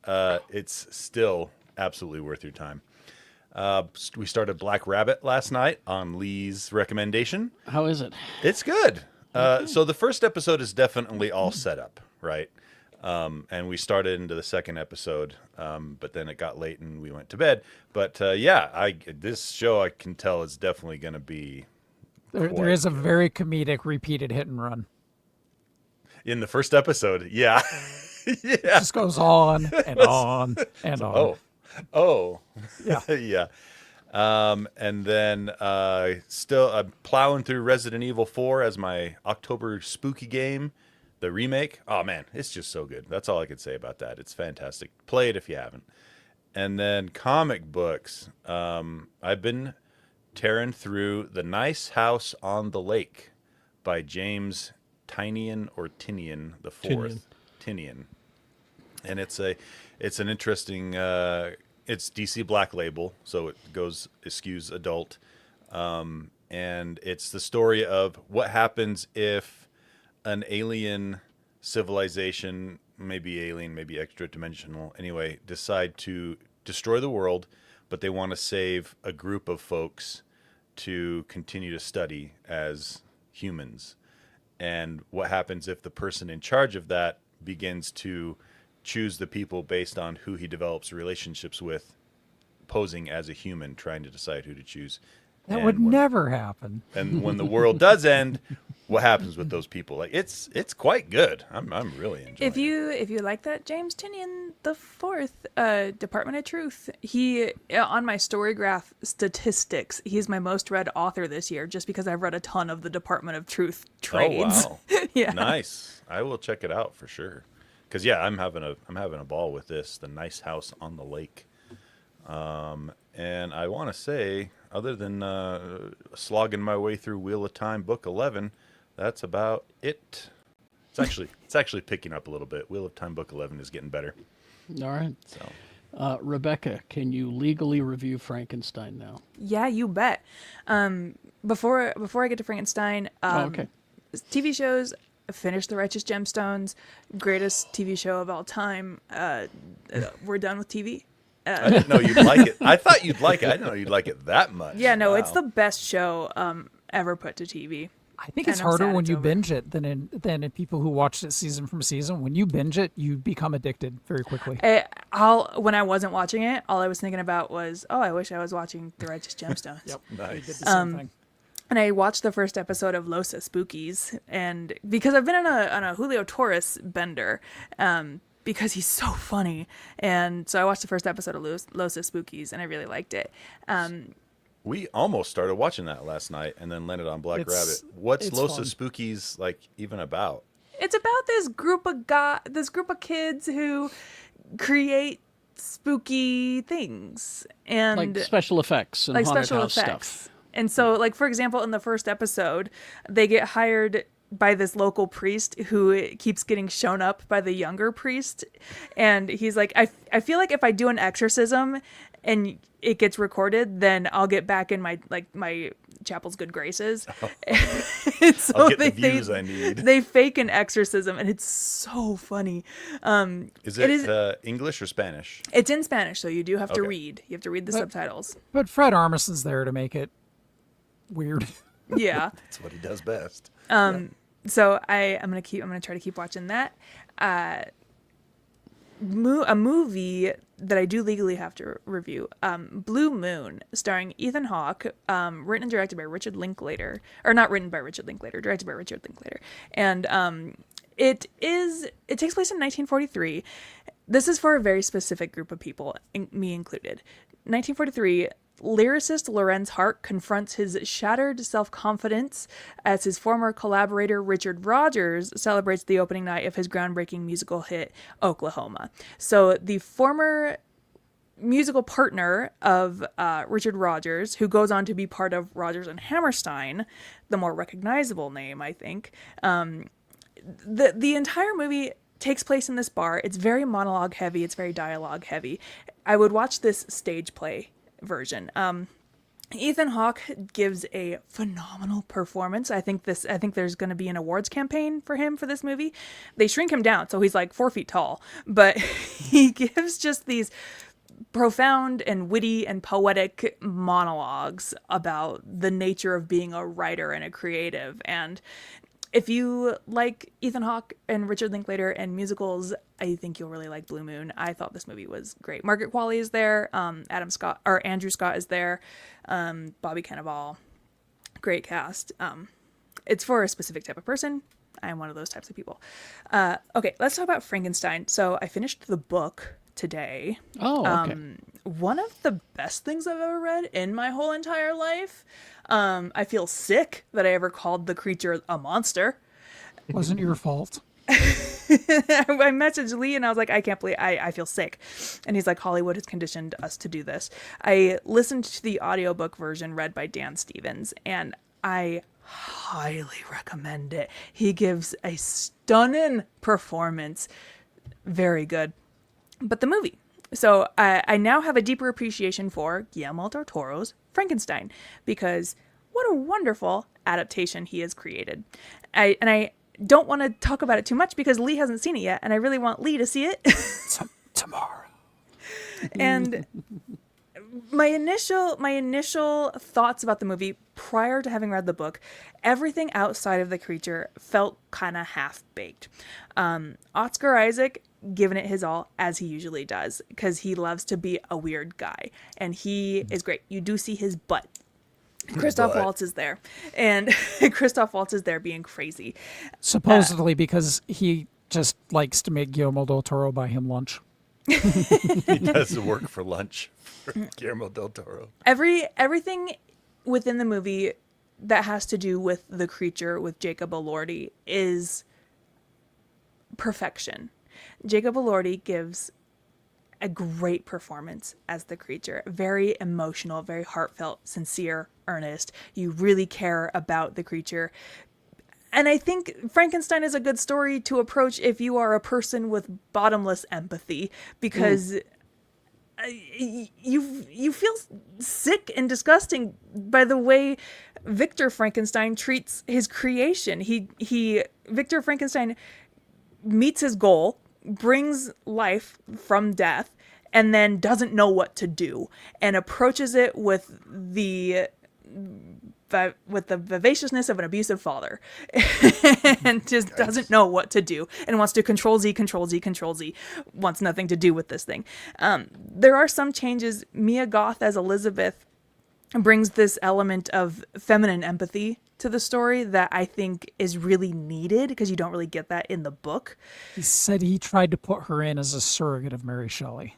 It's still absolutely worth your time. We started Black Rabbit last night on Lee's recommendation. How is it? It's good. So the first episode is definitely all set up, right? And we started into the second episode, but then it got late and we went to bed. But this show I can tell is definitely going to be. There is a very comedic repeated hit and run. In the first episode, yeah. Yeah. It just goes on and on and on. Oh, Yeah. yeah. And then still I'm plowing through Resident Evil 4 as my October spooky game, the remake. Oh man, it's just so good. That's all I could say about that. It's fantastic. Play it if you haven't. And then comic books. I've been tearing through The Nice House on the Lake by James Tynion or Tinian the Fourth. Tinian. And it's an interesting it's DC Black Label, so it skews adult. And it's the story of what happens if an alien civilization, maybe alien, maybe extra-dimensional, anyway, decide to destroy the world, but they want to save a group of folks to continue to study as humans. And what happens if the person in charge of that begins to choose the people based on who he develops relationships with, posing as a human, trying to decide who to choose. That would never happen. And when the world does end, what happens with those people? Like it's quite good. I'm really enjoying it. If you like that, James Tinian the Fourth, Department of Truth. He on my Storygraph statistics, he's my most read author this year, just because I've read a ton of the Department of Truth trades. Oh wow, Yeah. Nice. I will check it out for sure. Because yeah, I'm having a ball with this. The Nice House on the Lake. And I want to say, other than slogging my way through Wheel of Time Book 11, that's about it. It's actually picking up a little bit. Wheel of Time Book 11 is getting better. All right. So Rebecca, can you legally review Frankenstein now? Yeah, you bet. Before I get to Frankenstein, Okay. TV shows. Finished The Righteous Gemstones, greatest TV show of all time. We're done with TV. I didn't know you'd like it. I thought you'd like it. I didn't know you'd like it that much. Yeah, no, it's Wow. the best show ever put to TV. I think And it's I'm harder sad when it's you over. binge it than in people who watched it season from season. When you binge it, you become addicted very quickly. When I wasn't watching it, all I was thinking about was, oh, I wish I was watching The Righteous Gemstones. Yep. We did Nice. the same thing. And I watched the first episode of Los Spookies, and because I've been on a Julio Torres bender, because he's so funny, and so I watched the first episode of Los Spookies, and I really liked it. We almost started watching that last night and then landed on Black It's- Rabbit. What's it's Los fun. Spookies like even about? It's about this group of kids who create spooky things and Like special effects and like haunted special house effects. stuff. And so, like, for example, in the first episode, they get hired by this local priest who keeps getting shown up by the younger priest. And he's like, I feel like if I do an exorcism and it gets recorded, then I'll get back in my chapel's good graces. And so I'll get the views I need. They fake an exorcism, and it's so funny. Is it English or Spanish? It's in Spanish, so you do have to Okay. read. You have to read the subtitles. But Fred Armisen's there to make it weird. Yeah. That's what he does best. So I'm gonna try to keep watching that. A movie that I do legally have to review, Blue Moon, starring Ethan Hawke, written and directed by Richard Linklater, or not written by Richard Linklater, directed by Richard Linklater, and it takes place in 1943. This is for a very specific group of people, me included. 1943. Lyricist Lorenz Hart confronts his shattered self-confidence as his former collaborator Richard Rodgers celebrates the opening night of his groundbreaking musical hit, Oklahoma. So the former musical partner of Richard Rodgers, who goes on to be part of Rodgers and Hammerstein, the more recognizable name, I think, the entire movie takes place in this bar. It's very monologue heavy. It's very dialogue heavy. I would watch this stage play version. Ethan Hawke gives a phenomenal performance. I think there's going to be an awards campaign for him for this movie. They shrink him down, so he's like 4 feet tall, but he gives just these profound and witty and poetic monologues about the nature of being a writer and a creative. And if you like Ethan Hawke and Richard Linklater and musicals, I think you'll really like Blue Moon. I thought this movie was great. Margaret Qualley is there. Andrew Scott is there. Bobby Cannavale. Great cast. It's for a specific type of person. I'm one of those types of people. Okay, let's talk about Frankenstein. So I finished the book today. Oh, okay. One of the best things I've ever read in my whole entire life. I feel sick that I ever called the creature a monster. Wasn't your fault. I messaged Lee and I was like, I can't believe I feel sick. And he's like, Hollywood has conditioned us to do this. I listened to the audiobook version read by Dan Stevens, and I highly recommend it. He gives a stunning performance. Very good. But the movie. So I now have a deeper appreciation for Guillermo del Toro's Frankenstein, because what a wonderful adaptation he has created. I don't want to talk about it too much because Lee hasn't seen it yet, and I really want Lee to see it. Tomorrow. And my initial thoughts about the movie prior to having read the book, everything outside of the creature felt kind of half-baked. Oscar Isaac given it his all, as he usually does, because he loves to be a weird guy, and he is great. You do see his butt. Christoph Waltz is there, and Christoph Waltz is there being crazy. Supposedly because he just likes to make Guillermo del Toro buy him lunch. He does the work for lunch for Guillermo del Toro. Everything within the movie that has to do with the creature, with Jacob Elordi, is perfection. Jacob Elordi gives a great performance as the creature. Very emotional, very heartfelt, sincere, earnest. You really care about the creature. And I think Frankenstein is a good story to approach if you are a person with bottomless empathy, because you feel sick and disgusting by the way Victor Frankenstein treats his creation. Victor Frankenstein meets his goal, brings life from death, and then doesn't know what to do, and approaches it with the vivaciousness of an abusive father, and just doesn't know what to do, and wants to control Z, wants nothing to do with this thing. There are some changes. Mia Goth as Elizabeth brings this element of feminine empathy to the story that I think is really needed, because you don't really get that in the book. He said he tried to put her in as a surrogate of Mary Shelley.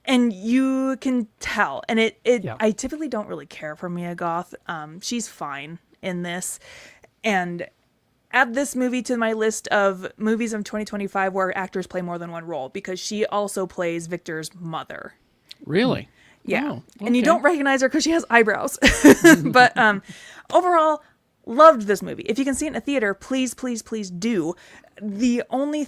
And you can tell. And Yeah. I typically don't really care for Mia Goth. She's fine in this. And add this movie to my list of movies of 2025 where actors play more than one role, because she also plays Victor's mother. Really? Yeah. Oh, And you okay. don't recognize her because she has eyebrows. But overall, Loved this movie. If you can see it in a theater, please, please, please do. The only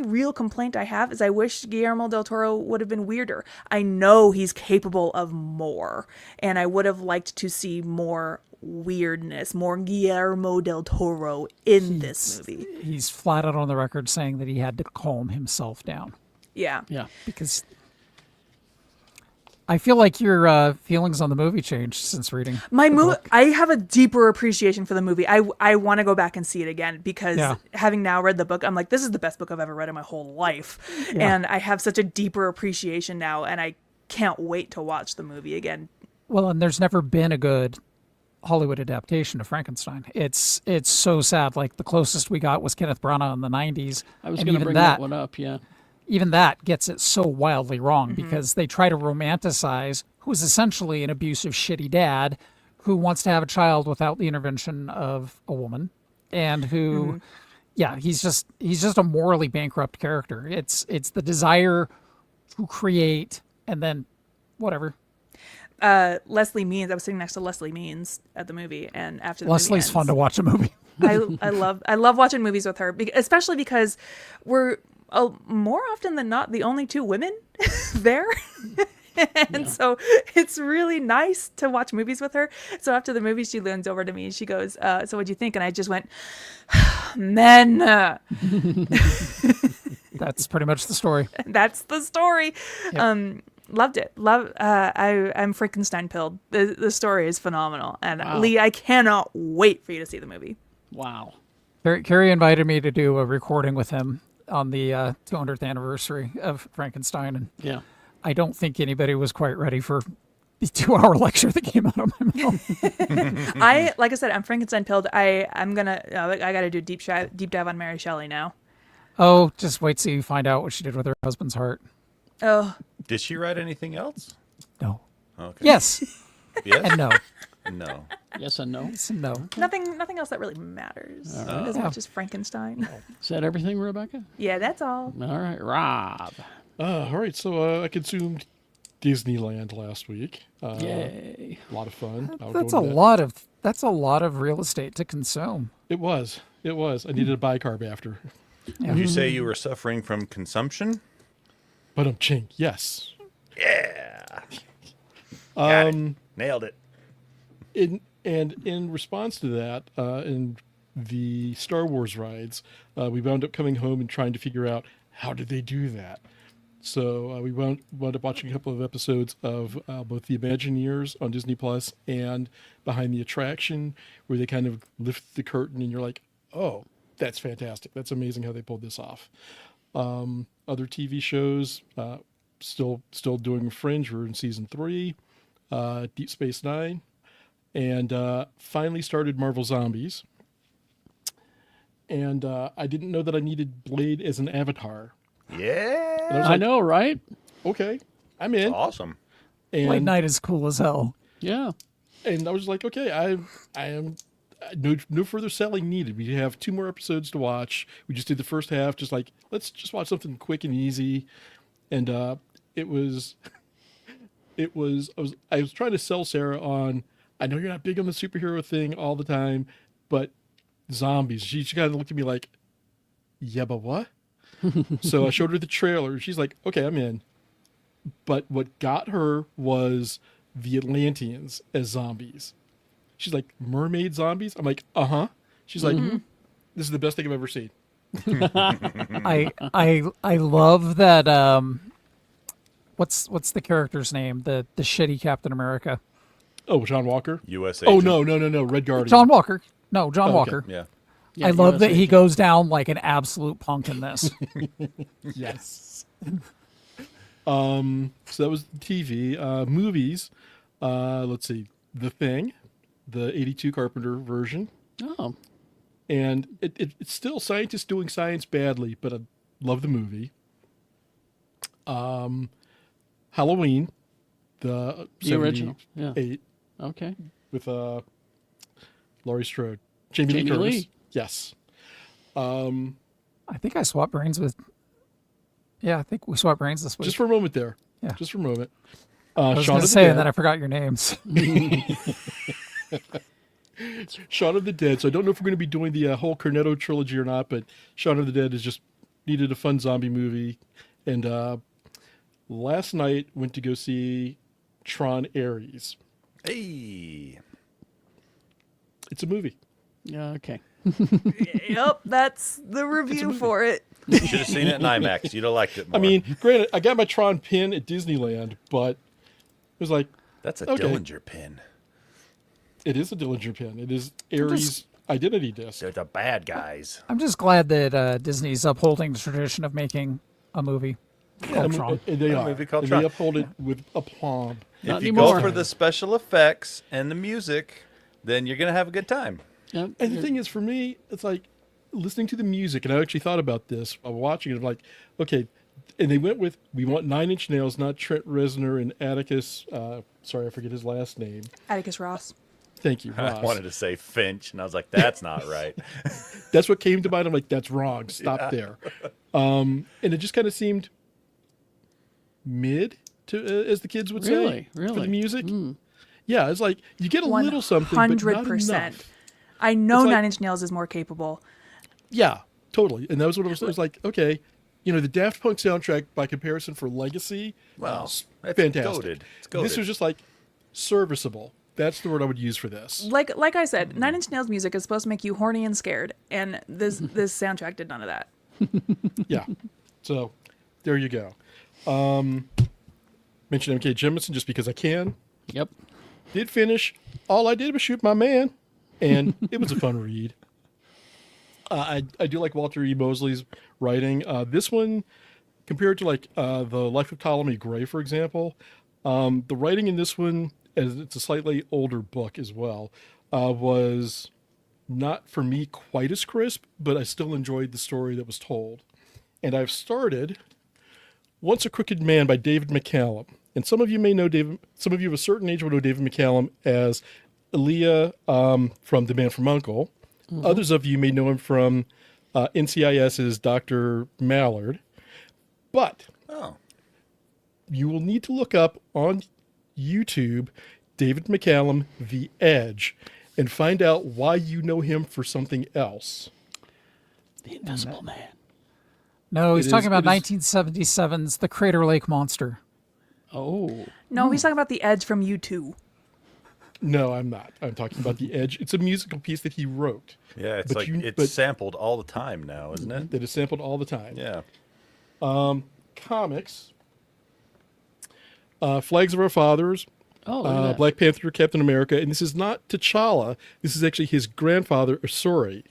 real complaint I have is I wish Guillermo del Toro would have been weirder. I know he's capable of more, and I would have liked to see more weirdness, more Guillermo del Toro in this movie. He's flat out on the record saying that he had to calm himself down Yeah. Yeah. because I feel like your feelings on the movie changed since reading My the movie, book. I have a deeper appreciation for the movie. I want to go back and see it again because Yeah. having now read the book, I'm like, this is the best book I've ever read in my whole life. Yeah. And I have such a deeper appreciation now, and I can't wait to watch the movie again. Well, and there's never been a good Hollywood adaptation of Frankenstein. It's so sad. Like the closest we got was Kenneth Branagh in the 90s. I was and going to even bring that that one up. Yeah. even that gets it so wildly wrong because they try to romanticize who's essentially an abusive, shitty dad who wants to have a child without the intervention of a woman, and who, yeah, he's just a morally bankrupt character. It's the desire to create and then whatever. Leslie Means. I was sitting next to Leslie Means at the movie, and after the Leslie's movie fun to watch a movie. I love watching movies with her, especially because we're more often than not the only two women there. And so it's really nice to watch movies with her. So after the movie, she leans over to me and she goes, so what'd you think? And I just went, men. That's pretty much the story. That's the story. Yep. Loved it. I'm Frankenstein pilled. The story is phenomenal. And Wow. Lee, I cannot wait for you to see the movie. Wow. Carrie invited me to do a recording with him on the 200th anniversary of Frankenstein, and Yeah. I don't think anybody was quite ready for the 2-hour lecture that came out of my mouth. Like I said, I'm Frankenstein pilled. I got to do deep dive on Mary Shelley now. Oh, just wait till you find out what she did with her husband's heart. Oh, Did she write anything else? No. Okay. Yes Yes. and no. No. Yes and no. Yes and no. nothing else that really matters as much as Frankenstein. Is that everything, Rebecca? Yeah, that's all. All right, Rob. All right, so I consumed Disneyland last week. Yay. A lot of fun. I'll That's go a into that. lot of real estate to consume. It was. I needed a bicarb after. Did you say you were suffering from consumption? But I'm chink. Yes. Yeah. Got it. Nailed it. In response to that, in the Star Wars rides, we wound up coming home and trying to figure out how did they do that. So we wound up watching a couple of episodes of both the Imagineers on Disney Plus and Behind the Attraction, where they kind of lift the curtain and you're like, oh, that's fantastic. That's amazing how they pulled this off. Other TV shows, still doing Fringe. We're in season 3, Deep Space Nine, and finally started Marvel Zombies. And I didn't know that I needed Blade as an avatar. Yeah. And I was I like, know, right? okay, I'm in. Awesome. Late And night is cool as hell. Yeah. and I was like, okay, I am no further selling needed. We have 2 more episodes to watch. We just did the first half, just like let's just watch something quick and easy. And it was I was trying to sell Sarah on. I know you're not big on the superhero thing all the time, but zombies. She kind of looked at me like, yeah, but what? So I showed her the trailer. She's like, okay, I'm in. But what got her was the Atlanteans as zombies. She's like, mermaid zombies? I'm like, uh-huh. She's like, this is the best thing I've ever seen. I love that. What's the character's name? The shitty Captain America. Oh, John Walker? U.S. Oh, agent. no. Red Guardian. John Walker. No, John Oh, okay. Walker. Yeah. Yeah, I love that USA. he goes down like an absolute punk in this. Yes. So that was TV. Movies. Let's see. The Thing, the 82 Carpenter version. Oh. And it's still scientists doing science badly, but I love the movie. Halloween, the The original. Yeah. 78 Okay. with Laurie Strode. Jamie Lee Jamie Curtis. Lee. Yes. I think I swapped brains with. Yeah, I think we swapped brains this week. Just for a moment there. Yeah. Just for a moment. I was Shaun going of to the say, Dead. and then I forgot your names. Shaun of the Dead. So I don't know if we're going to be doing the whole Cornetto trilogy or not, but Shaun of the Dead is just needed a fun zombie movie. And last night went to go see Tron Ares. Hey. It's a movie. Yeah, okay. Yep, that's the review for it. You should have seen it in IMAX. You'd have liked it more. I mean, granted, I got my Tron pin at Disneyland, but it was like, that's a okay. Dillinger pin. It is a Dillinger pin. It is Ares' identity disc. They're the bad guys. I'm just glad that Disney's upholding the tradition of making a movie called Tron. And they A are. movie called And Tron. they uphold it with aplomb. Not If you anymore. go for the special effects and the music, then you're going to have a good time. Yep. And the thing is, for me, it's like listening to the music, and I actually thought about this while watching it. I'm like, okay, and they went with, we want Nine Inch Nails, not Trent Reznor and Atticus. Sorry, I forget his last name. Atticus Ross. Thank you, I Ross. wanted to say Finch, and I was like, that's not right. That's what came to mind. I'm like, that's wrong. Stop there. And it just kind of seemed mid, to as the kids would say, for Really? the music. Yeah, it's like you get a little something, but not 100%. enough. I know It's like- Nine Inch Nails is more capable. Yeah, totally. And that was what it was like, okay, the Daft Punk soundtrack by comparison for Legacy, Wow, was that's fantastic. goated. It's This goated. was just like serviceable. That's the word I would use for this. Like I said, Nine Inch Nails music is supposed to make you horny and scared, and this soundtrack did none of that. Yeah. So there you go. Mention M.K. Jemisin just because I can. Yep. Did finish. All I did was shoot my man, and it was a fun read. I do like Walter E. Mosley's writing. This one, compared to like the Life of Ptolemy Gray, for example, the writing in this one, as it's a slightly older book as well, was not for me quite as crisp, but I still enjoyed the story that was told. And I've started Once a Crooked Man by David McCallum. And some of you may know David, some of you of a certain age will know David McCallum as Aaliyah from The Man from U.N.C.L.E. Others of you may know him from NCIS's Dr. Mallard. But Oh, you will need to look up on YouTube David McCallum, The Edge, and find out why you know him for something else. The Invisible Man. No, he's It talking is- about it is- 1977's The Crater Lake Monster. Oh. No, he's talking about the Edge from U2. No, I'm not. I'm talking about The Edge. It's a musical piece that he wrote. yeah, it's But like it's but sampled all the time now, isn't it? that is sampled all the time. Yeah. Comics. Flags of Our Fathers, Oh, look at that. Black Panther, Captain America, and this is not T'Challa. This is actually his grandfather, Asuri.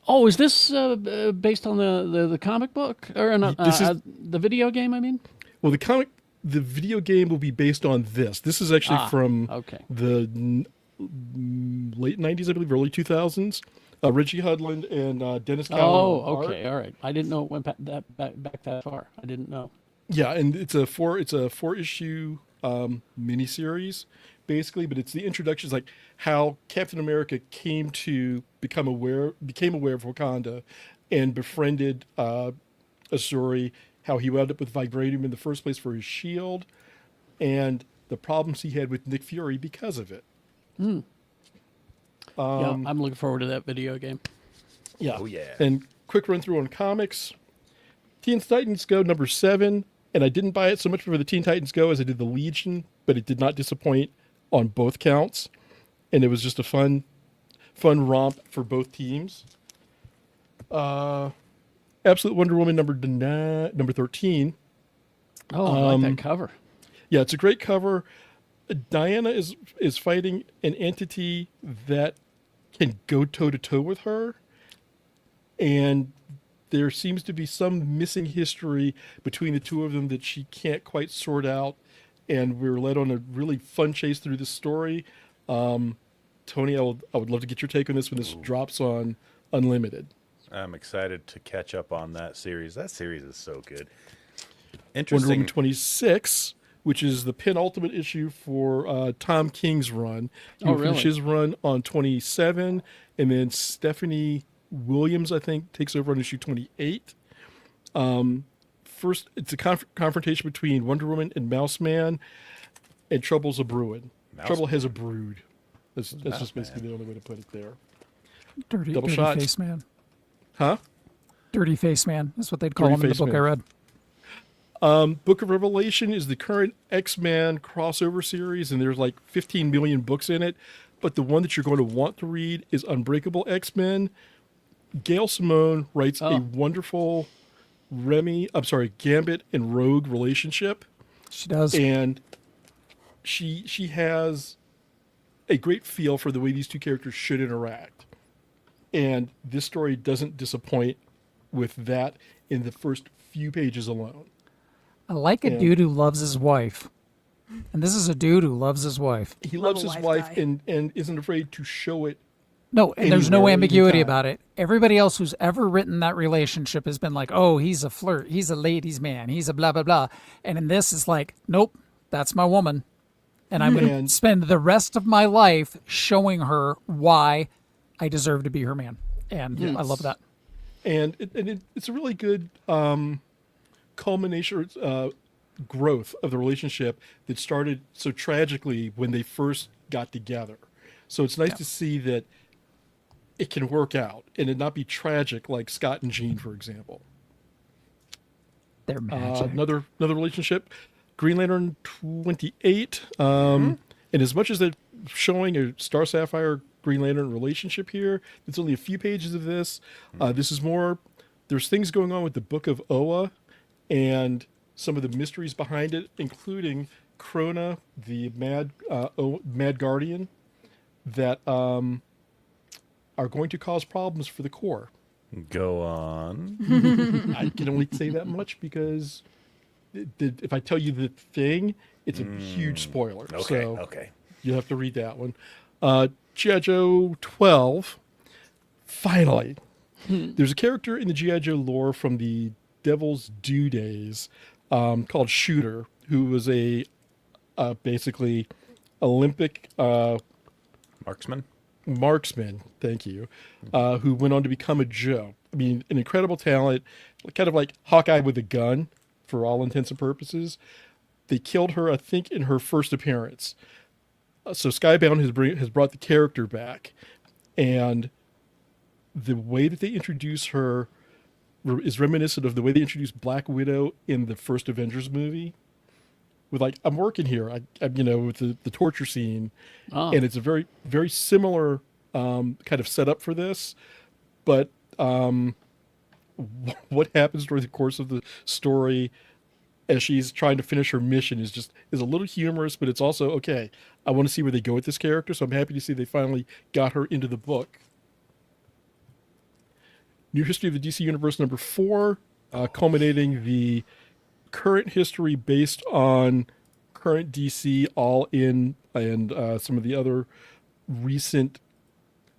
Oh, is this based on the comic book or not? This is- The video game? I mean. Well, the video game will be based on this. This is actually from okay. the late 90s, I believe, early 2000s. Reggie Hudland and Dennis Callan. Oh, on art. okay, all right. I didn't know it went back that far. I didn't know. Yeah, and it's a four issue miniseries basically, but it's the introduction, like how Captain America became aware of Wakanda and befriended Asuri, how he wound up with vibranium in the first place for his shield, and the problems he had with Nick Fury because of it. Yeah, I'm looking forward to that video game. Yeah. Oh, yeah. And quick run through on comics. Teen Titans Go #7, and I didn't buy it so much for the Teen Titans Go as I did the Legion, but it did not disappoint on both counts, and it was just a fun romp for both teams. Absolute Wonder Woman number 13. Oh, I like that cover. Yeah, it's a great cover. Diana is fighting an entity that can go toe to toe with her, and there seems to be some missing history between the two of them that she can't quite sort out. And we're led on a really fun chase through this story. Tony, I would love to get your take on this when this drops on Unlimited. I'm excited to catch up on that series. That series is so good. Wonder Interesting. Woman 26, which is the penultimate issue for Tom King's run. He Oh, will finish really? his run on 27, and then Stephanie Williams, I think, takes over on issue 28. First, it's a confrontation between Wonder Woman and Mouse Man, and trouble's a brewing. Mouse Trouble has a brood. That's just basically the only way to put it there. Dirty Double shot. face man. Huh? Dirty face man. That's what they'd call Dirty him in the face book I man. read. Book of Revelation is the current X-Men crossover series, and there's like 15 million books in it. But the one that you're going to want to read is Unbreakable X-Men. Gail Simone writes a wonderful Gambit and Rogue relationship. She does. And she has a great feel for the way these two characters should interact. And this story doesn't disappoint with that in the first few pages alone. I like a dude who loves his wife. And this is a dude who loves his wife. He Love loves a his wife wife guy. and isn't afraid to show it. No, and there's no Anywhere, ambiguity anytime. about it. Everybody else who's ever written that relationship has been like, oh, he's a flirt. He's a ladies' man. He's a blah, blah, blah. And in this, it's like, nope, that's my woman. And I'm going to And- spend the rest of my life showing her why I deserve to be her man. And I love that. And it's a really good culmination, growth of the relationship that started so tragically when they first got together. So it's nice to see that it can work out and it not be tragic like Scott and Jean, for example. They're magic. Another relationship, Green Lantern 28. And as much as they're showing a Star Sapphire Green Lantern relationship here, it's only a few pages of this. This is more. There's things going on with the Book of Oa, and some of the mysteries behind it, including Krona, the Mad Guardian, that are going to cause problems for the Corps. Go on. I can only say that much because if I tell you the thing, it's a huge spoiler. Okay. So Okay. you'll have to read that one. G.I. Joe 12. Finally. There's a character in the G.I. Joe lore from the Devil's Due days called Shooter, who was a basically Olympic marksman, thank you, who went on to become a Joe. I mean, an incredible talent, kind of like Hawkeye with a gun for all intents and purposes. They killed her, I think, in her first appearance. So Skybound has brought the character back, and the way that they introduce her is reminiscent of the way they introduced Black Widow in the first Avengers movie. With like, I'm working here, with the torture scene, and it's a very, very similar kind of setup for this. But what happens during the course of the story as she's trying to finish her mission is a little humorous, but it's also okay. I want to see where they go with this character, so I'm happy to see they finally got her into the book. New History of the DC Universe number 4, culminating the current history based on current DC All In and some of the other recent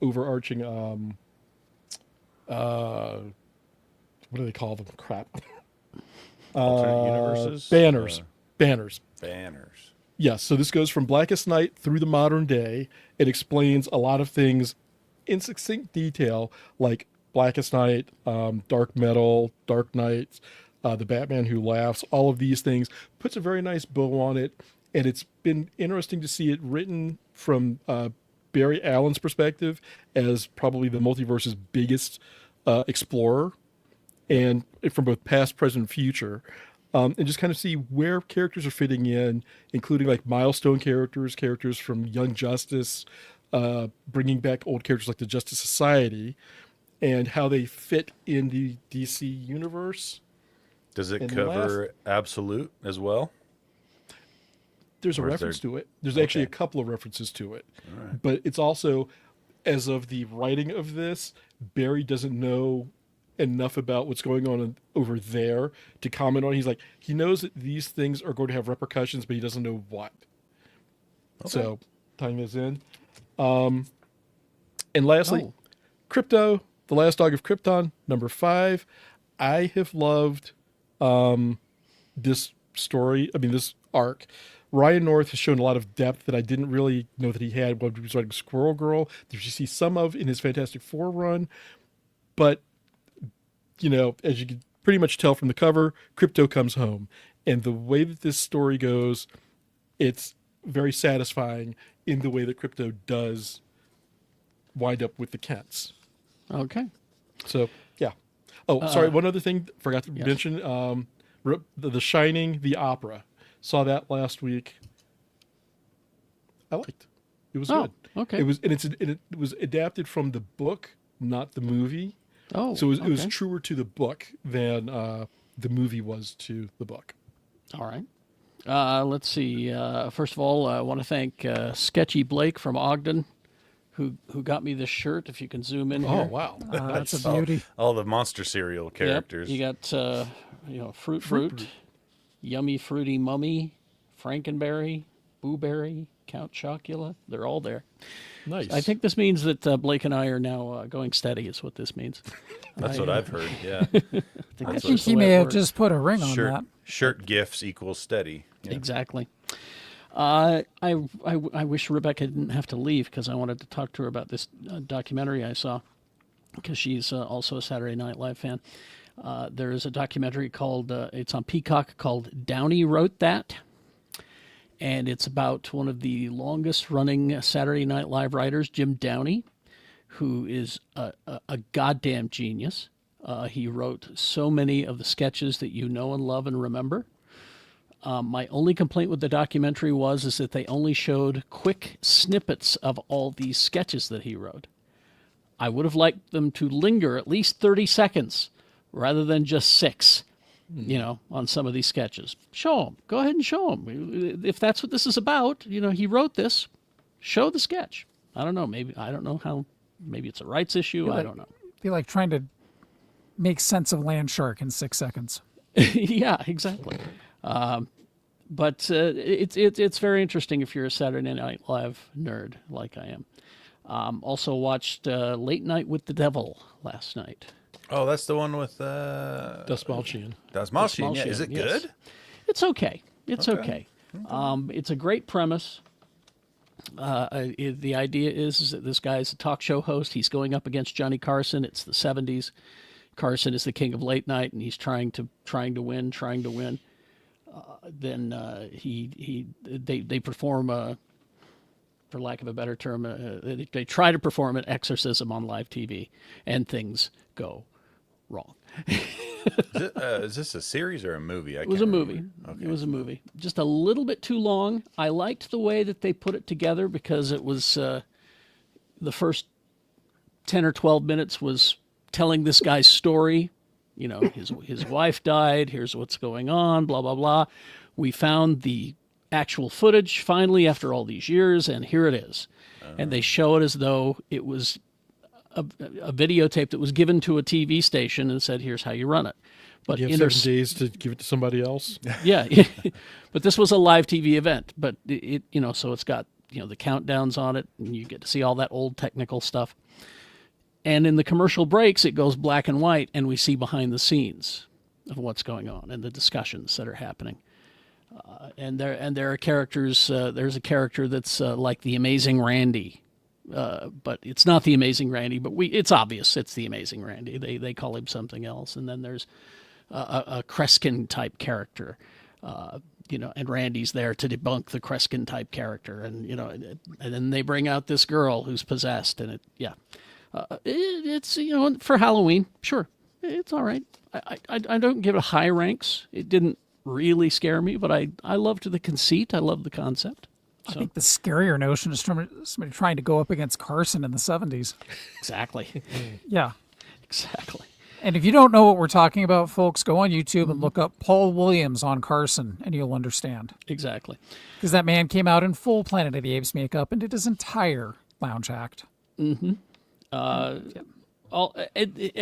overarching what do they call them? Crap. Alternate universes? Banners. Banners. Yes, so this goes from Blackest Night through the modern day. It explains a lot of things in succinct detail, like Blackest Night, Dark Metal, Dark Knight, the Batman Who Laughs, all of these things. Puts a very nice bow on it, and it's been interesting to see it written from Barry Allen's perspective as probably the multiverse's biggest explorer, and from both past, present, and future. And just kind of see where characters are fitting in, including like milestone characters from Young Justice, bringing back old characters like the Justice Society, and how they fit in the DC universe. Does it And cover Absolute as well? There's a Or is reference there- to it. There's actually a Okay. couple of references to it. But it's also, as of the writing of this, Barry doesn't know enough about what's going on over there to comment on it. He's like, he knows that these things are going to have repercussions, but he doesn't know what. So, tying this in. And lastly, Crypto, The Last Dog of Krypton, number 5. I have loved this story. I mean, this arc. Ryan North has shown a lot of depth that I didn't really know that he had when he was writing Squirrel Girl. That you see some of in his Fantastic Four run. But, as you can pretty much tell from the cover, Crypto comes home. And the way that this story goes, it's very satisfying in the way that Crypto does wind up with the Kents. Okay. So yeah. Oh, sorry. One other thing forgot to mention. The Shining, the opera. Saw that last week. I liked. It was good. Okay. It was adapted from the book, not the movie. Oh, So it was okay. truer to the book than the movie was to the book. All right. Let's see. First of all, I want to thank Sketchy Blake from Ogden, who got me this shirt. If you can zoom in Oh here. wow! That's a beauty. All the monster cereal Yep. characters. You got Fruit, Yummy Fruity Mummy, Frankenberry, Booberry, Count Chocula. They're all there. Nice. I think this means that Blake and I are now going steady. Is what this means. That's what I've heard. Yeah. I think he may have just put a ring on that. Shirt gifts equals steady. Yeah. Exactly. I wish Rebecca didn't have to leave because I wanted to talk to her about this documentary I saw because she's also a Saturday Night Live fan. There is a documentary called, it's on Peacock, called Downey Wrote That. And it's about one of the longest running Saturday Night Live writers, Jim Downey, who is a goddamn genius. He wrote so many of the sketches that you know and love and remember. My only complaint with the documentary is that they only showed quick snippets of all these sketches that he wrote. I would have liked them to linger at least 30 seconds rather than just 6, on some of these sketches. Show them. Go ahead and show them. If that's what this is about, he wrote this, show the sketch. I don't know. Maybe it's a rights issue. I don't know. Be like trying to make sense of Land Shark in 6 seconds. Yeah, exactly. But it's very interesting if you're a Saturday Night Live nerd like I am. Also watched Late Night with the Devil last night. Oh, that's the one with Das Malchian. Das Malchian. Yeah. Malchian, Is it yes. good? It's okay. It's okay. It's a great premise. The idea is that this guy is a talk show host. He's going up against Johnny Carson. It's the 70s. Carson is the king of late night, and he's trying to win. Then they perform for lack of a better term, they try to perform an exorcism on live TV, and things go wrong. Is this a series or a movie? It was a movie. Okay. It was a movie. Just a little bit too long. I liked the way that they put it together because it was the first 10 or 12 minutes was telling this guy's story. His wife died. Here's what's going on, blah, blah, blah. We found the actual footage finally after all these years, and here it is. And they show it as though it was a videotape that was given to a TV station and said, here's how you run it. But you have 7 days to give it to somebody else. Yeah. But this was a live TV event, but so it's got, the countdowns on it, and you get to see all that old technical stuff. And in the commercial breaks, it goes black and white, and we see behind the scenes of what's going on and the discussions that are happening. And there are characters. There's a character that's like the Amazing Randy, but it's not the Amazing Randy. But it's obvious it's the Amazing Randy. They call him something else. And then there's a Kreskin type character, and Randy's there to debunk the Kreskin type character. And and then they bring out this girl who's possessed, and it's for Halloween, sure, it's all right. I don't give it high ranks. It didn't really scare me, but I loved the conceit. I loved the concept. So. I think the scarier notion is somebody trying to go up against Carson in the 70s. Exactly. Yeah. Exactly. And if you don't know what we're talking about, folks, go on YouTube and look up Paul Williams on Carson, and you'll understand. Exactly. Because that man came out in full Planet of the Apes makeup and did his entire lounge act. Mm-hmm.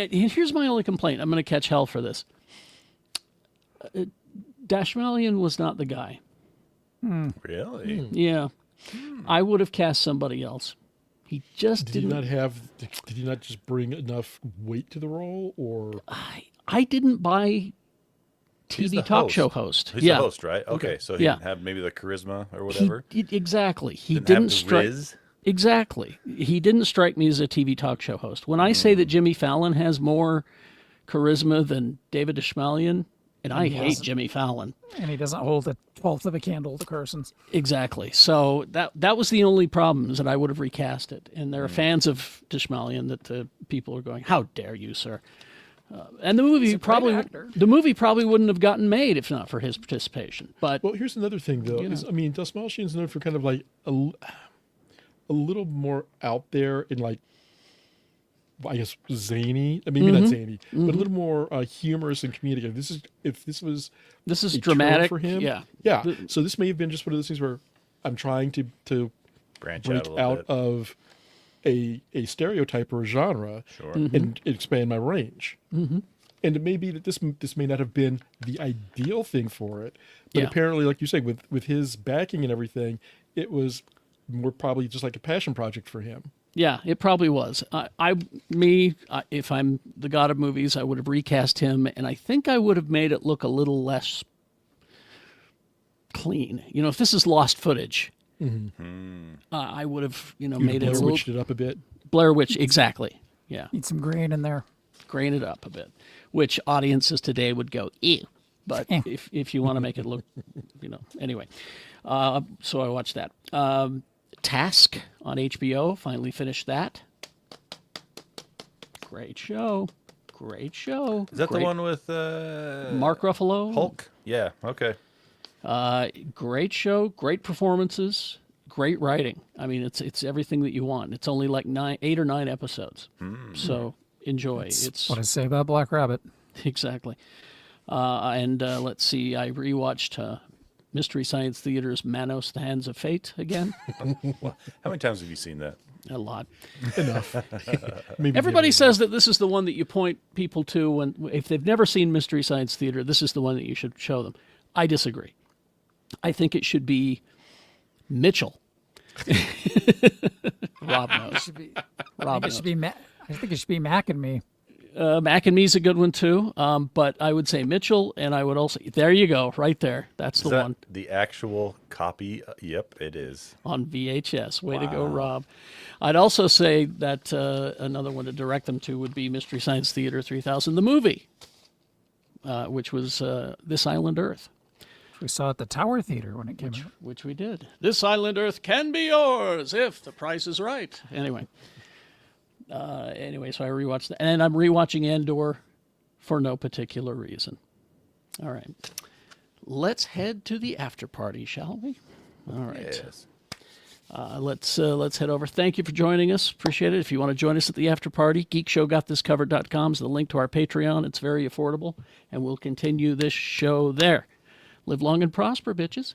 Here's my only complaint. I'm going to catch hell for this. Dashmalian was not the guy. Really? Yeah. I would have cast somebody else. He just didn't. Did he not just bring enough weight to the role, or? I didn't buy TV talk show host. He's the host, right? Okay, so he didn't have maybe the charisma or whatever. Exactly. He didn't strike. Exactly. He didn't strike me as a TV talk show host. When I say that Jimmy Fallon has more charisma than David Dashmalian, And I hate Jimmy Fallon. And he doesn't hold a 12th of a candle to Carson's. Exactly. So that was the only problem, is that I would have recast it. And there are fans of Dishmalian that people are going, "How dare you, sir?" And the movie probably wouldn't have gotten made if not for his participation. But Well, here's another thing, though. Is, I mean, Dastmalchian's known for kind of like a little more out there in, like, I guess, zany. Maybe not zany, but a little more humorous and comedic. If this was a dramatic turn for him. Yeah. So this may have been just one of those things where I'm trying to Branch break out a little out bit. of a stereotype or a genre and expand my range. And it may be that this may not have been the ideal thing for it, but apparently, like you say, with his backing and everything, it was more probably just like a passion project for him. Yeah, it probably was. If I'm the god of movies, I would have recast him, and I think I would have made it look a little less clean. If this is lost footage, I would have, made it a Blair little Witched it up a bit. Blair Witch. Exactly. Yeah, Need some grain in there. grain it up a bit, which audiences today would go ew. But if you want to make it look, anyway. So I watched that. Task on HBO. Finally finished that. Great show. Is that the one with Mark Ruffalo? Hulk? Yeah. Okay. Great show. Great performances. Great writing. I mean, it's everything that you want. It's only like 8 or 9 episodes. So enjoy. It's What I say about Black Rabbit. exactly. And let's see. I rewatched Mystery Science Theater's Manos: The Hands of Fate again. How many times have you seen that? A lot. Enough. Maybe Everybody the says that this is the one that you point people to when, if they've never seen Mystery Science Theater, this is the one that you should show them. I disagree. I think it should be Mitchell. Rob knows. Rob knows. I think it should be Mac and Me. Mac and Me's a good one too. But I would say Mitchell, and I would also, there you go, right there. That's the Is that one the actual copy? Yep, it is. on VHS. Way to go, Rob. I'd also say that another one to direct them to would be Mystery Science Theater 3000, the movie, which was This Island Earth, We saw it at the Tower Theater when it came out. which we did. This Island Earth can be yours if the price is right. Anyway, so I rewatched that. And I'm rewatching Andor for no particular reason. All right. Let's head to the after party, shall we? All right. Yes. Let's head over. Thank you for joining us. Appreciate it. If you want to join us at the after party, geekshowgotthiscovered.com is the link to our Patreon. It's very affordable, and we'll continue this show there. Live long and prosper, bitches.